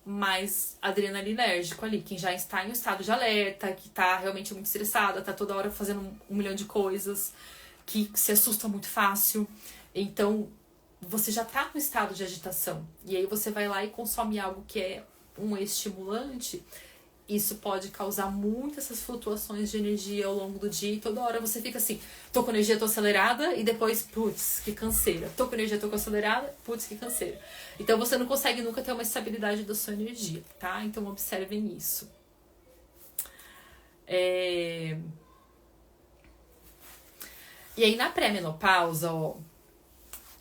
mais adrenalinérgico ali. Quem já está em um estado de alerta, que está realmente muito estressada, está toda hora fazendo um milhão de coisas, que se assusta muito fácil. Então, você já está no estado de agitação. E aí você vai lá e consome algo que é um estimulante. Isso pode causar muitas essas flutuações de energia ao longo do dia. E toda hora você fica assim, tô com energia, tô acelerada. E depois, putz, que canseira. Tô com energia, tô acelerada. Putz, que canseira. Então você não consegue nunca ter uma estabilidade da sua energia, tá? Então observem isso. E aí na pré-menopausa,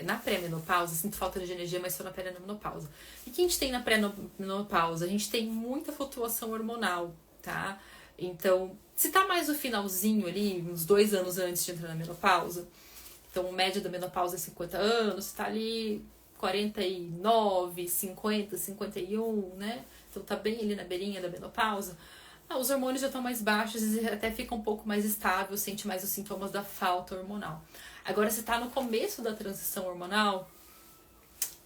na pré-menopausa, sinto falta de energia, mas só na pré-menopausa. E o que a gente tem na pré-menopausa? A gente tem muita flutuação hormonal, tá? Então, se tá mais no finalzinho ali, uns 2 anos antes de entrar na menopausa, então o médio da menopausa é 50 anos, tá ali 49, 50, 51, né? Então tá bem ali na beirinha da menopausa. Os hormônios já estão mais baixos e até fica um pouco mais estável, sente mais os sintomas da falta hormonal. Agora, se tá no começo da transição hormonal,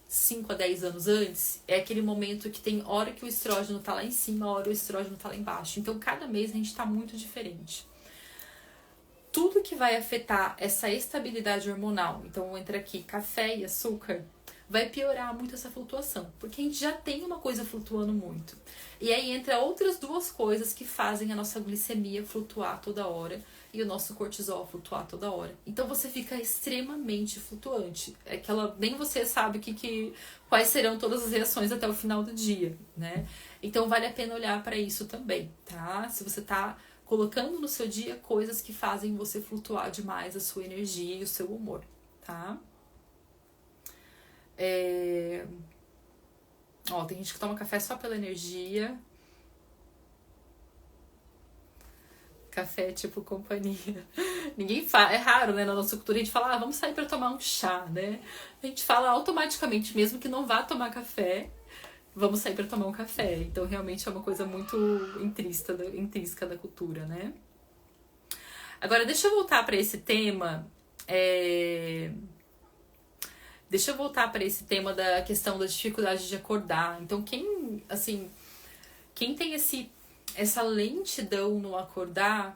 5 a 10 anos antes, é aquele momento que tem hora que o estrógeno tá lá em cima, hora o estrógeno tá lá embaixo. Então, cada mês a gente tá muito diferente. Tudo que vai afetar essa estabilidade hormonal, então entra aqui café e açúcar, vai piorar muito essa flutuação, porque a gente já tem uma coisa flutuando muito. E aí entra outras 2 coisas que fazem a nossa glicemia flutuar toda hora, e o nosso cortisol flutuar toda hora. Então você fica extremamente flutuante. É que nem você sabe quais serão todas as reações até o final do dia, né? Então vale a pena olhar para isso também, tá? Se você tá colocando no seu dia coisas que fazem você flutuar demais a sua energia e o seu humor, tá? Tem gente que toma café só pela energia. Café tipo companhia. Ninguém fala, é raro, né? Na nossa cultura a gente fala, vamos sair pra tomar um chá, né? A gente fala automaticamente, mesmo que não vá tomar café, vamos sair pra tomar um café. Então realmente é uma coisa muito intrínseca da cultura, né? Agora deixa eu voltar pra esse tema. Deixa eu voltar para esse tema da questão da dificuldade de acordar. Então, quem tem essa lentidão no acordar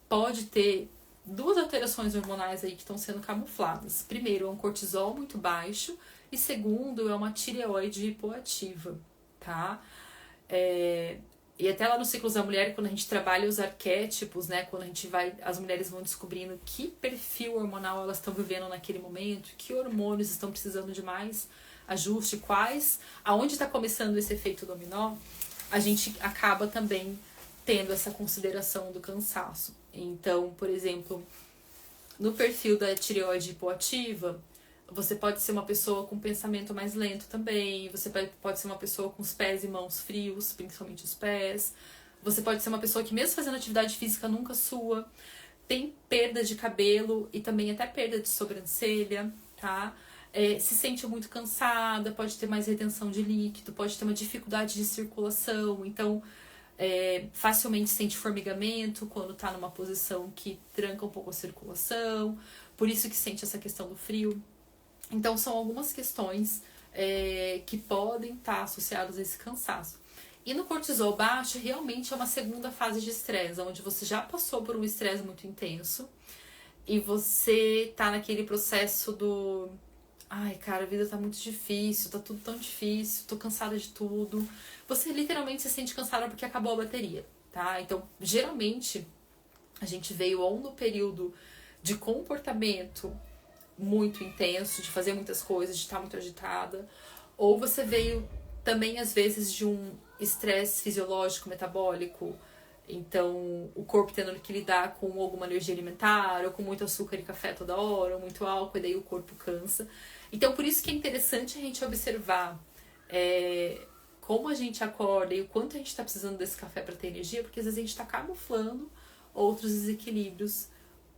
pode ter duas alterações hormonais aí que estão sendo camufladas. Primeiro, é um cortisol muito baixo e segundo, é uma tireoide hipoativa, tá? E até lá no Ciclos da Mulher, quando a gente trabalha os arquétipos, né? Quando as mulheres vão descobrindo que perfil hormonal elas estão vivendo naquele momento, que hormônios estão precisando de mais ajuste, aonde está começando esse efeito dominó, a gente acaba também tendo essa consideração do cansaço. Então, por exemplo, no perfil da tireoide hipoativa, você pode ser uma pessoa com pensamento mais lento também, você pode ser uma pessoa com os pés e mãos frios, principalmente os pés, você pode ser uma pessoa que mesmo fazendo atividade física nunca sua, tem perda de cabelo e também até perda de sobrancelha, tá? Se sente muito cansada, pode ter mais retenção de líquido, pode ter uma dificuldade de circulação, então facilmente sente formigamento quando tá numa posição que tranca um pouco a circulação, por isso que sente essa questão do frio. Então, são algumas questões que podem estar associadas a esse cansaço. E no cortisol baixo, realmente é uma segunda fase de estresse, onde você já passou por um estresse muito intenso e você tá naquele processo do... Ai, cara, a vida tá muito difícil, tá tudo tão difícil, tô cansada de tudo. Você literalmente se sente cansada porque acabou a bateria, tá? Então, geralmente, a gente veio ou no período de comportamento muito intenso, de fazer muitas coisas, de estar muito agitada, ou você veio também às vezes de um estresse fisiológico, metabólico, então o corpo tendo que lidar com alguma alergia alimentar, ou com muito açúcar e café toda hora, ou muito álcool, e daí o corpo cansa. Então por isso que é interessante a gente observar como a gente acorda e o quanto a gente está precisando desse café para ter energia, porque às vezes a gente está camuflando outros desequilíbrios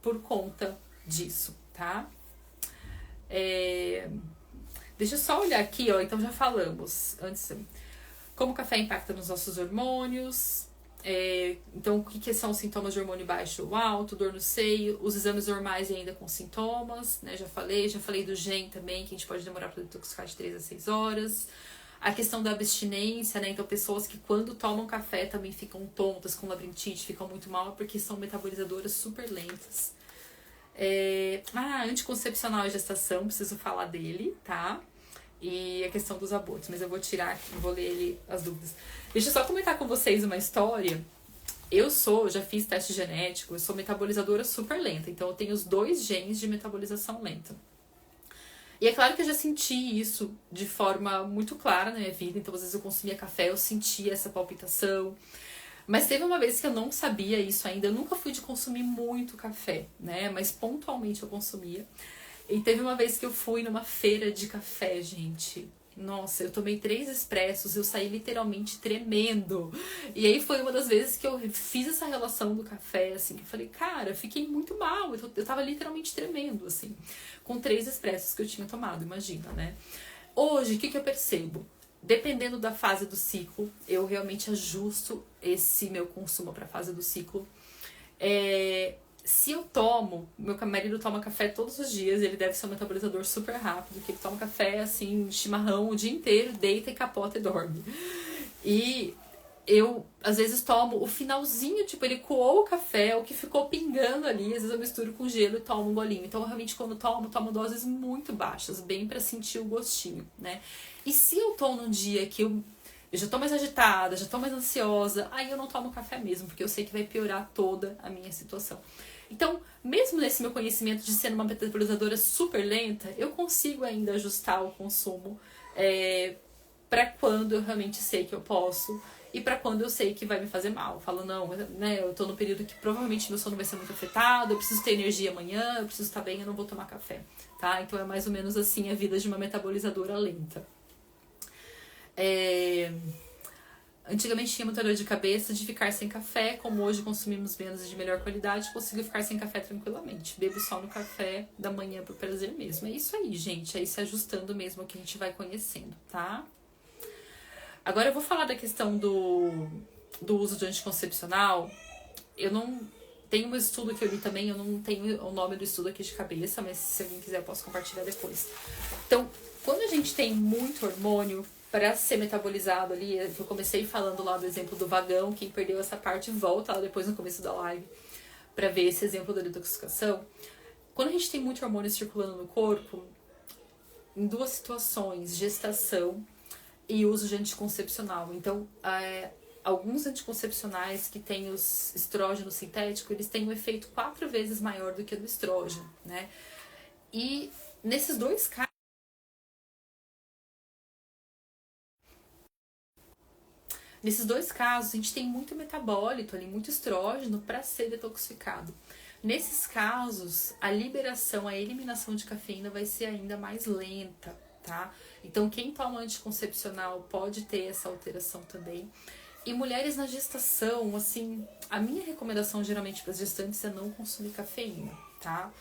por conta disso, tá? Deixa eu só olhar aqui, então já falamos antes como o café impacta nos nossos hormônios, então o que são os sintomas de hormônio baixo ou alto, dor no seio, os exames normais e ainda com sintomas, né? Já falei do GEM também, que a gente pode demorar para detoxificar de 3 a 6 horas. A questão da abstinência, né? Então pessoas que quando tomam café também ficam tontas, com labirintite, ficam muito mal porque são metabolizadoras super lentas. Anticoncepcional e gestação, preciso falar dele, tá? E a questão dos abortos, mas eu vou tirar aqui, vou ler as dúvidas. Deixa eu só comentar com vocês uma história. Já fiz teste genético, eu sou metabolizadora super lenta, então eu tenho os 2 genes de metabolização lenta. E é claro que eu já senti isso de forma muito clara na minha vida, então às vezes eu consumia café, eu sentia essa palpitação. Mas teve uma vez que eu não sabia isso ainda, eu nunca fui de consumir muito café, né? Mas pontualmente eu consumia. E teve uma vez que eu fui numa feira de café, gente. Nossa, eu tomei 3 expressos, eu saí literalmente tremendo. E aí foi uma das vezes que eu fiz essa relação do café, assim, que eu falei, cara, eu fiquei muito mal, eu tava literalmente tremendo, assim, com 3 expressos que eu tinha tomado, imagina, né? Hoje, o que eu percebo? Dependendo da fase do ciclo, eu realmente ajusto esse meu consumo para a fase do ciclo. Se eu tomo, meu marido toma café todos os dias, ele deve ser um metabolizador super rápido, que ele toma café, assim, chimarrão o dia inteiro, deita e capota e dorme. E eu, às vezes, tomo o finalzinho, tipo, ele coou o café, o que ficou pingando ali, às vezes eu misturo com gelo e tomo um golinho. Então, realmente, quando tomo doses muito baixas, bem pra sentir o gostinho, né? E se eu tô num dia que eu eu já tô mais agitada, já tô mais ansiosa, aí eu não tomo café mesmo, porque eu sei que vai piorar toda a minha situação. Então, mesmo nesse meu conhecimento de ser uma metabolizadora super lenta, eu consigo ainda ajustar o consumo para quando eu realmente sei que eu posso e para quando eu sei que vai me fazer mal. Eu falo, não, né, eu tô num período que provavelmente meu sono vai ser muito afetado, eu preciso ter energia amanhã, eu preciso estar bem, eu não vou tomar café, tá? Então é mais ou menos assim a vida de uma metabolizadora lenta. Antigamente tinha muita dor de cabeça de ficar sem café, como hoje consumimos menos e de melhor qualidade, consigo ficar sem café tranquilamente. Bebo só no café da manhã por prazer mesmo. É isso aí, gente. É ir se ajustando mesmo ao que a gente vai conhecendo, tá? Agora eu vou falar da questão do uso de anticoncepcional. Eu não tenho um estudo que eu li também, eu não tenho o nome do estudo aqui de cabeça, mas se alguém quiser eu posso compartilhar depois. Então, quando a gente tem muito hormônio para ser metabolizado ali, eu comecei falando lá do exemplo do vagão, quem perdeu essa parte volta lá depois no começo da live para ver esse exemplo da detoxificação. Quando a gente tem muito hormônio circulando no corpo, em duas situações, gestação e uso de anticoncepcional. Então, alguns anticoncepcionais que têm os estrógeno sintético, eles têm um efeito 4 vezes maior do que o do estrógeno, né? E nesses dois casos, a gente tem muito metabólito ali, muito estrógeno para ser detoxificado. Nesses casos, a liberação, a eliminação de cafeína vai ser ainda mais lenta, tá? Então, quem toma anticoncepcional pode ter essa alteração também. E mulheres na gestação, assim, a minha recomendação geralmente para as gestantes é não consumir cafeína, tá?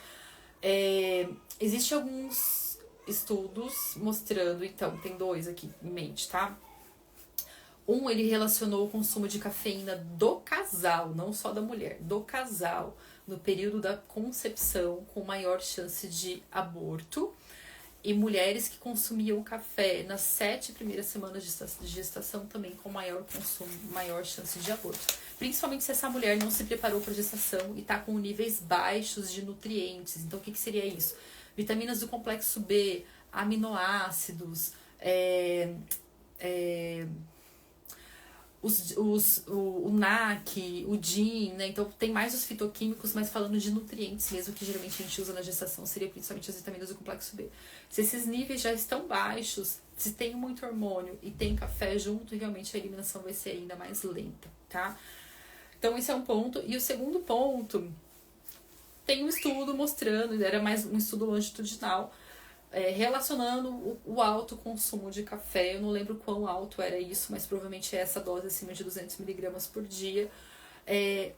Existem alguns estudos mostrando, então, tem 2 aqui em mente, tá? Ele relacionou o consumo de cafeína do casal, não só da mulher, do casal, no período da concepção, com maior chance de aborto. E mulheres que consumiam café nas 7 primeiras semanas de gestação também com maior consumo, maior chance de aborto. Principalmente se essa mulher não se preparou para a gestação e está com níveis baixos de nutrientes. Então, o que seria isso? Vitaminas do complexo B, aminoácidos, o NAC, o DIN, né? Então tem mais os fitoquímicos, mas falando de nutrientes mesmo, que geralmente a gente usa na gestação, seria principalmente as vitaminas do complexo B. Se esses níveis já estão baixos, se tem muito hormônio e tem café junto, realmente a eliminação vai ser ainda mais lenta, tá? Então esse é um ponto. E o segundo ponto, tem um estudo mostrando, era mais um estudo longitudinal, relacionando o alto consumo de café. Eu não lembro quão alto era isso, mas provavelmente é essa dose acima de 200 miligramas por dia,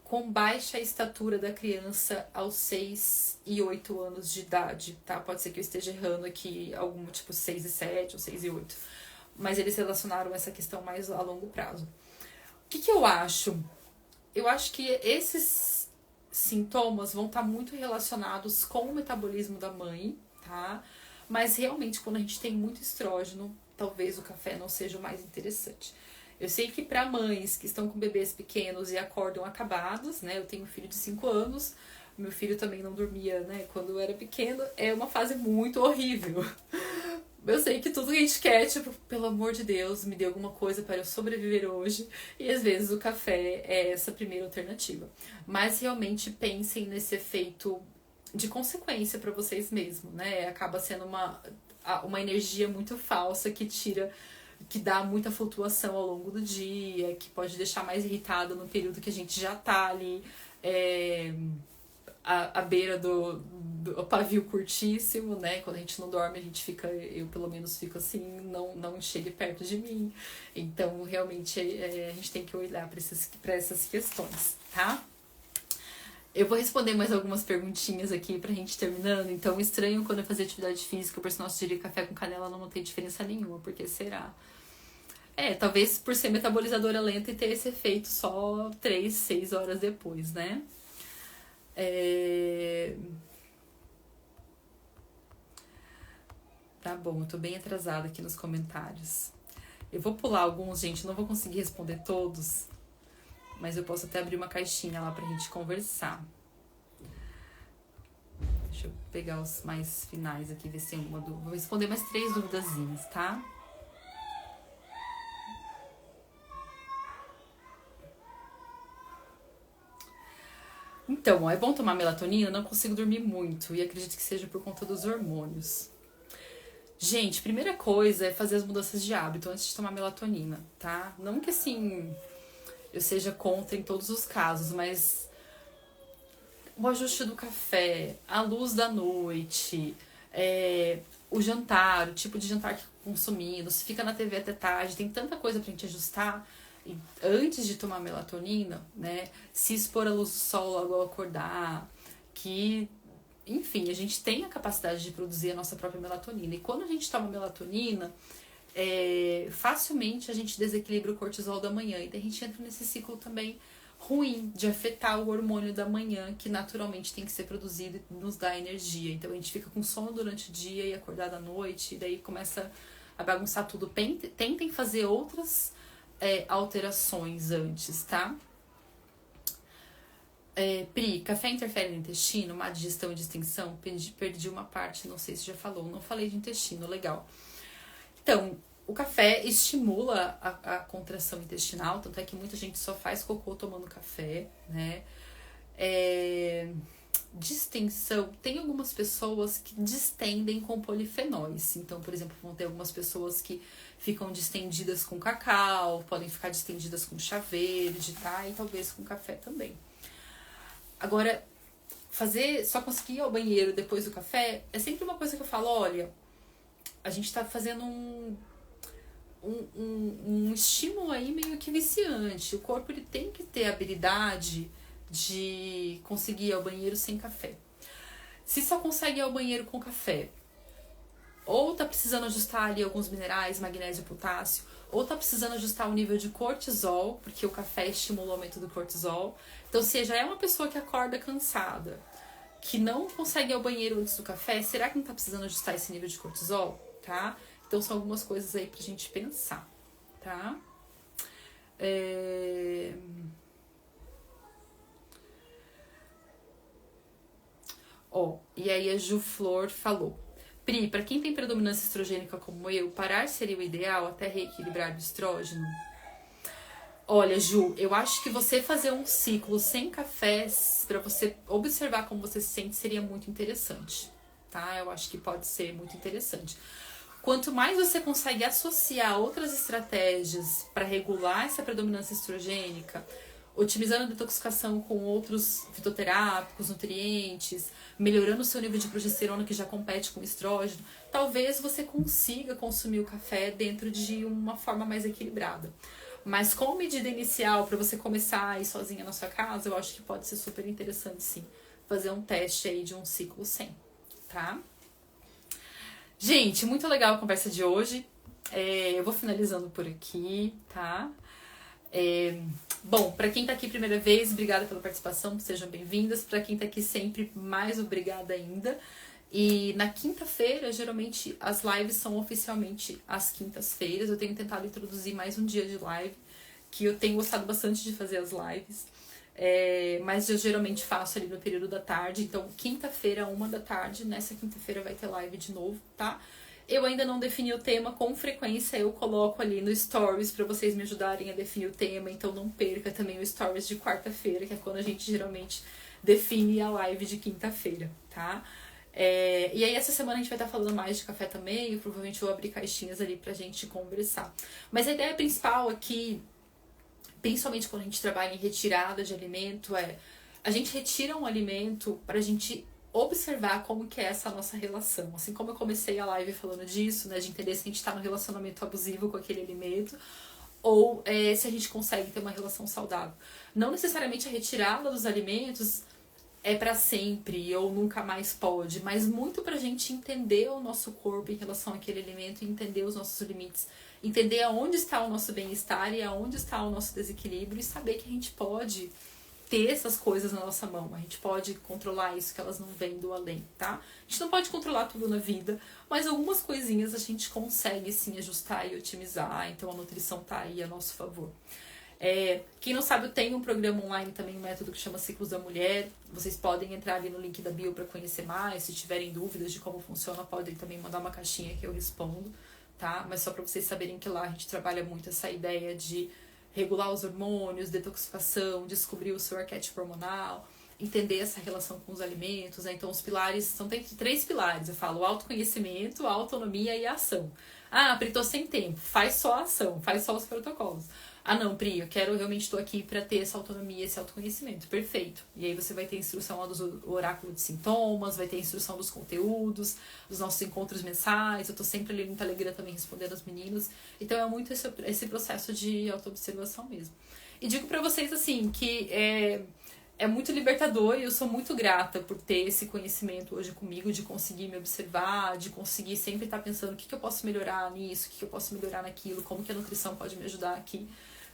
com baixa estatura da criança aos 6 e 8 anos de idade, tá? Pode ser que eu esteja errando aqui, algum tipo 6 e 7 ou 6 e 8. Mas eles relacionaram essa questão mais a longo prazo. O que eu acho? Eu acho que esses sintomas vão estar muito relacionados com o metabolismo da mãe, tá? Mas realmente, quando a gente tem muito estrógeno, talvez o café não seja o mais interessante. Eu sei que para mães que estão com bebês pequenos e acordam acabados, né? Eu tenho um filho de 5 anos, meu filho também não dormia, né? Quando eu era pequeno, é uma fase muito horrível. Eu sei que tudo que a gente quer, tipo, pelo amor de Deus, me dê alguma coisa para eu sobreviver hoje. E às vezes o café é essa primeira alternativa. Mas realmente pensem nesse efeito de consequência para vocês mesmos, né? Acaba sendo uma energia muito falsa que dá muita flutuação ao longo do dia, que pode deixar mais irritada no período que a gente já tá ali à beira do pavio curtíssimo, né? Quando a gente não dorme, a gente fica, eu pelo menos fico assim, não chegue perto de mim. Então, realmente, a gente tem que olhar para essas questões, tá? Eu vou responder mais algumas perguntinhas aqui pra gente terminando. Então, estranho quando eu fazia atividade física, o personal sugeria café com canela, não notei diferença nenhuma. Por que será? Talvez por ser metabolizadora lenta e ter esse efeito só 3, 6 horas depois, né? Tá bom, eu tô bem atrasada aqui nos comentários. Eu vou pular alguns, gente, não vou conseguir responder todos. Mas eu posso até abrir uma caixinha lá pra gente conversar. Deixa eu pegar os mais finais aqui, ver se tem uma dúvida. Vou responder mais 3 duvidazinhas, tá? Então, ó, é bom tomar melatonina? Não consigo dormir muito e acredito que seja por conta dos hormônios. Gente, primeira coisa é fazer as mudanças de hábito antes de tomar melatonina, tá? Não que assim eu seja contra em todos os casos, mas o ajuste do café, a luz da noite, o jantar, o tipo de jantar que consumindo, se fica na TV até tarde, tem tanta coisa pra gente ajustar. E antes de tomar melatonina, né? Se expor à luz do sol logo ao acordar, que, enfim, a gente tem a capacidade de produzir a nossa própria melatonina. E quando a gente toma melatonina, facilmente a gente desequilibra o cortisol da manhã. E daí a gente entra nesse ciclo também ruim de afetar o hormônio da manhã, que naturalmente tem que ser produzido e nos dá energia. Então a gente fica com sono durante o dia e acordado à noite, e daí começa a bagunçar tudo. Tentem fazer outras alterações antes, tá? Pri, café interfere no intestino, má digestão e distensão? Perdi uma parte, não sei se já falou. Não falei de intestino, legal. Então, o café estimula a contração intestinal, tanto é que muita gente só faz cocô tomando café, né? Distensão, tem algumas pessoas que distendem com polifenóis. Então, por exemplo, vão ter algumas pessoas que ficam distendidas com cacau, podem ficar distendidas com chá verde, tá? E talvez com café também. Agora, só conseguir ir ao banheiro depois do café é sempre uma coisa que eu falo, olha, a gente tá fazendo um estímulo aí meio que viciante. O corpo ele tem que ter a habilidade de conseguir ir ao banheiro sem café. Se só consegue ir ao banheiro com café, ou tá precisando ajustar ali alguns minerais, magnésio e potássio, ou tá precisando ajustar o nível de cortisol, porque o café estimula o aumento do cortisol. Então, se já é uma pessoa que acorda cansada, que não consegue ir ao banheiro antes do café, será que não tá precisando ajustar esse nível de cortisol? Tá? Então, são algumas coisas aí pra gente pensar, tá? E aí a Ju Flor falou: Pri, pra quem tem predominância estrogênica como eu, parar seria o ideal até reequilibrar o estrógeno? Olha, Ju, eu acho que você fazer um ciclo sem café, pra você observar como você se sente, seria muito interessante, tá? Eu acho que pode ser muito interessante. Quanto mais você consegue associar outras estratégias para regular essa predominância estrogênica, otimizando a detoxificação com outros fitoterápicos, nutrientes, melhorando o seu nível de progesterona que já compete com o estrógeno, talvez você consiga consumir o café dentro de uma forma mais equilibrada. Mas como medida inicial para você começar a ir sozinha na sua casa, eu acho que pode ser super interessante sim, fazer um teste aí de um ciclo sem, tá? Gente, muito legal a conversa de hoje. Eu vou finalizando por aqui, tá? Bom, para quem tá aqui primeira vez, obrigada pela participação, sejam bem-vindas. Para quem tá aqui sempre, mais obrigada ainda. E na quinta-feira, geralmente, as lives são oficialmente às quintas-feiras. Eu tenho tentado introduzir mais um dia de live, que eu tenho gostado bastante de fazer as lives. Mas eu geralmente faço ali no período da tarde. Então, quinta-feira, 1h, nessa quinta-feira vai ter live de novo, tá? Eu ainda não defini o tema, com frequência eu coloco ali no Stories para vocês me ajudarem a definir o tema. Então não perca também o Stories de quarta-feira, que é quando a gente geralmente define a live de quinta-feira, tá? E aí essa semana a gente vai estar falando mais de café também. Eu provavelmente vou abrir caixinhas ali pra gente conversar. Mas a ideia principal aqui, principalmente quando a gente trabalha em retirada de alimento, a gente retira um alimento pra gente observar como que é essa nossa relação. Assim como eu comecei a live falando disso, né, de entender se a gente tá no relacionamento abusivo com aquele alimento ou se a gente consegue ter uma relação saudável. Não necessariamente a retirada dos alimentos é pra sempre ou nunca mais pode, mas muito pra gente entender o nosso corpo em relação àquele alimento e entender os nossos limites, entender aonde está o nosso bem-estar e aonde está o nosso desequilíbrio e saber que a gente pode ter essas coisas na nossa mão, a gente pode controlar isso, que elas não vêm do além, tá? A gente não pode controlar tudo na vida, mas algumas coisinhas a gente consegue sim ajustar e otimizar, então a nutrição tá aí a nosso favor. Quem não sabe, eu tenho um programa online também, um método que chama Ciclos da Mulher. Vocês podem entrar ali no link da bio para conhecer mais. Se tiverem dúvidas de como funciona, podem também mandar uma caixinha que eu respondo, tá? Mas só para vocês saberem que lá a gente trabalha muito essa ideia de regular os hormônios, detoxificação, descobrir o seu arquétipo hormonal, entender essa relação com os alimentos, né? Então os pilares, são três pilares, eu falo autoconhecimento, autonomia e ação. Ah, Pri, tô sem tempo, faz só a ação, faz só os protocolos. Ah não, Pri, eu realmente estou aqui para ter essa autonomia, esse autoconhecimento. Perfeito. E aí você vai ter instrução lá do oráculo de sintomas, vai ter instrução dos conteúdos, dos nossos encontros mensais. Eu tô sempre ali no Telegram também respondendo as meninas. Então é muito esse processo de autoobservação mesmo. E digo para vocês assim, que é muito libertador e eu sou muito grata por ter esse conhecimento hoje comigo, de conseguir me observar, de conseguir sempre estar pensando o que eu posso melhorar nisso, o que eu posso melhorar naquilo, como que a nutrição pode me ajudar aqui.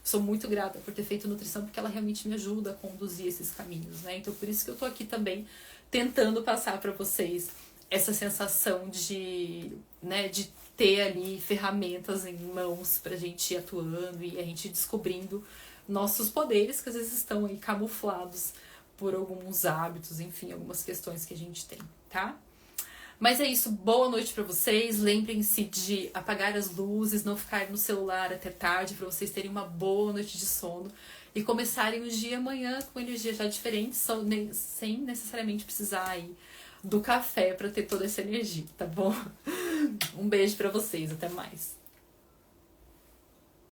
Sou muito grata por ter feito nutrição, porque ela realmente me ajuda a conduzir esses caminhos, né? Então por isso que eu tô aqui também tentando passar para vocês essa sensação de, né, de ter ali ferramentas em mãos pra gente ir atuando e a gente descobrindo nossos poderes que às vezes estão aí camuflados por alguns hábitos, enfim, algumas questões que a gente tem, tá? Mas é isso, boa noite pra vocês. Lembrem-se de apagar as luzes, não ficar no celular até tarde, pra vocês terem uma boa noite de sono e começarem o dia amanhã com energia já diferente, sem necessariamente precisar aí do café pra ter toda essa energia, tá bom? Um beijo pra vocês, até mais.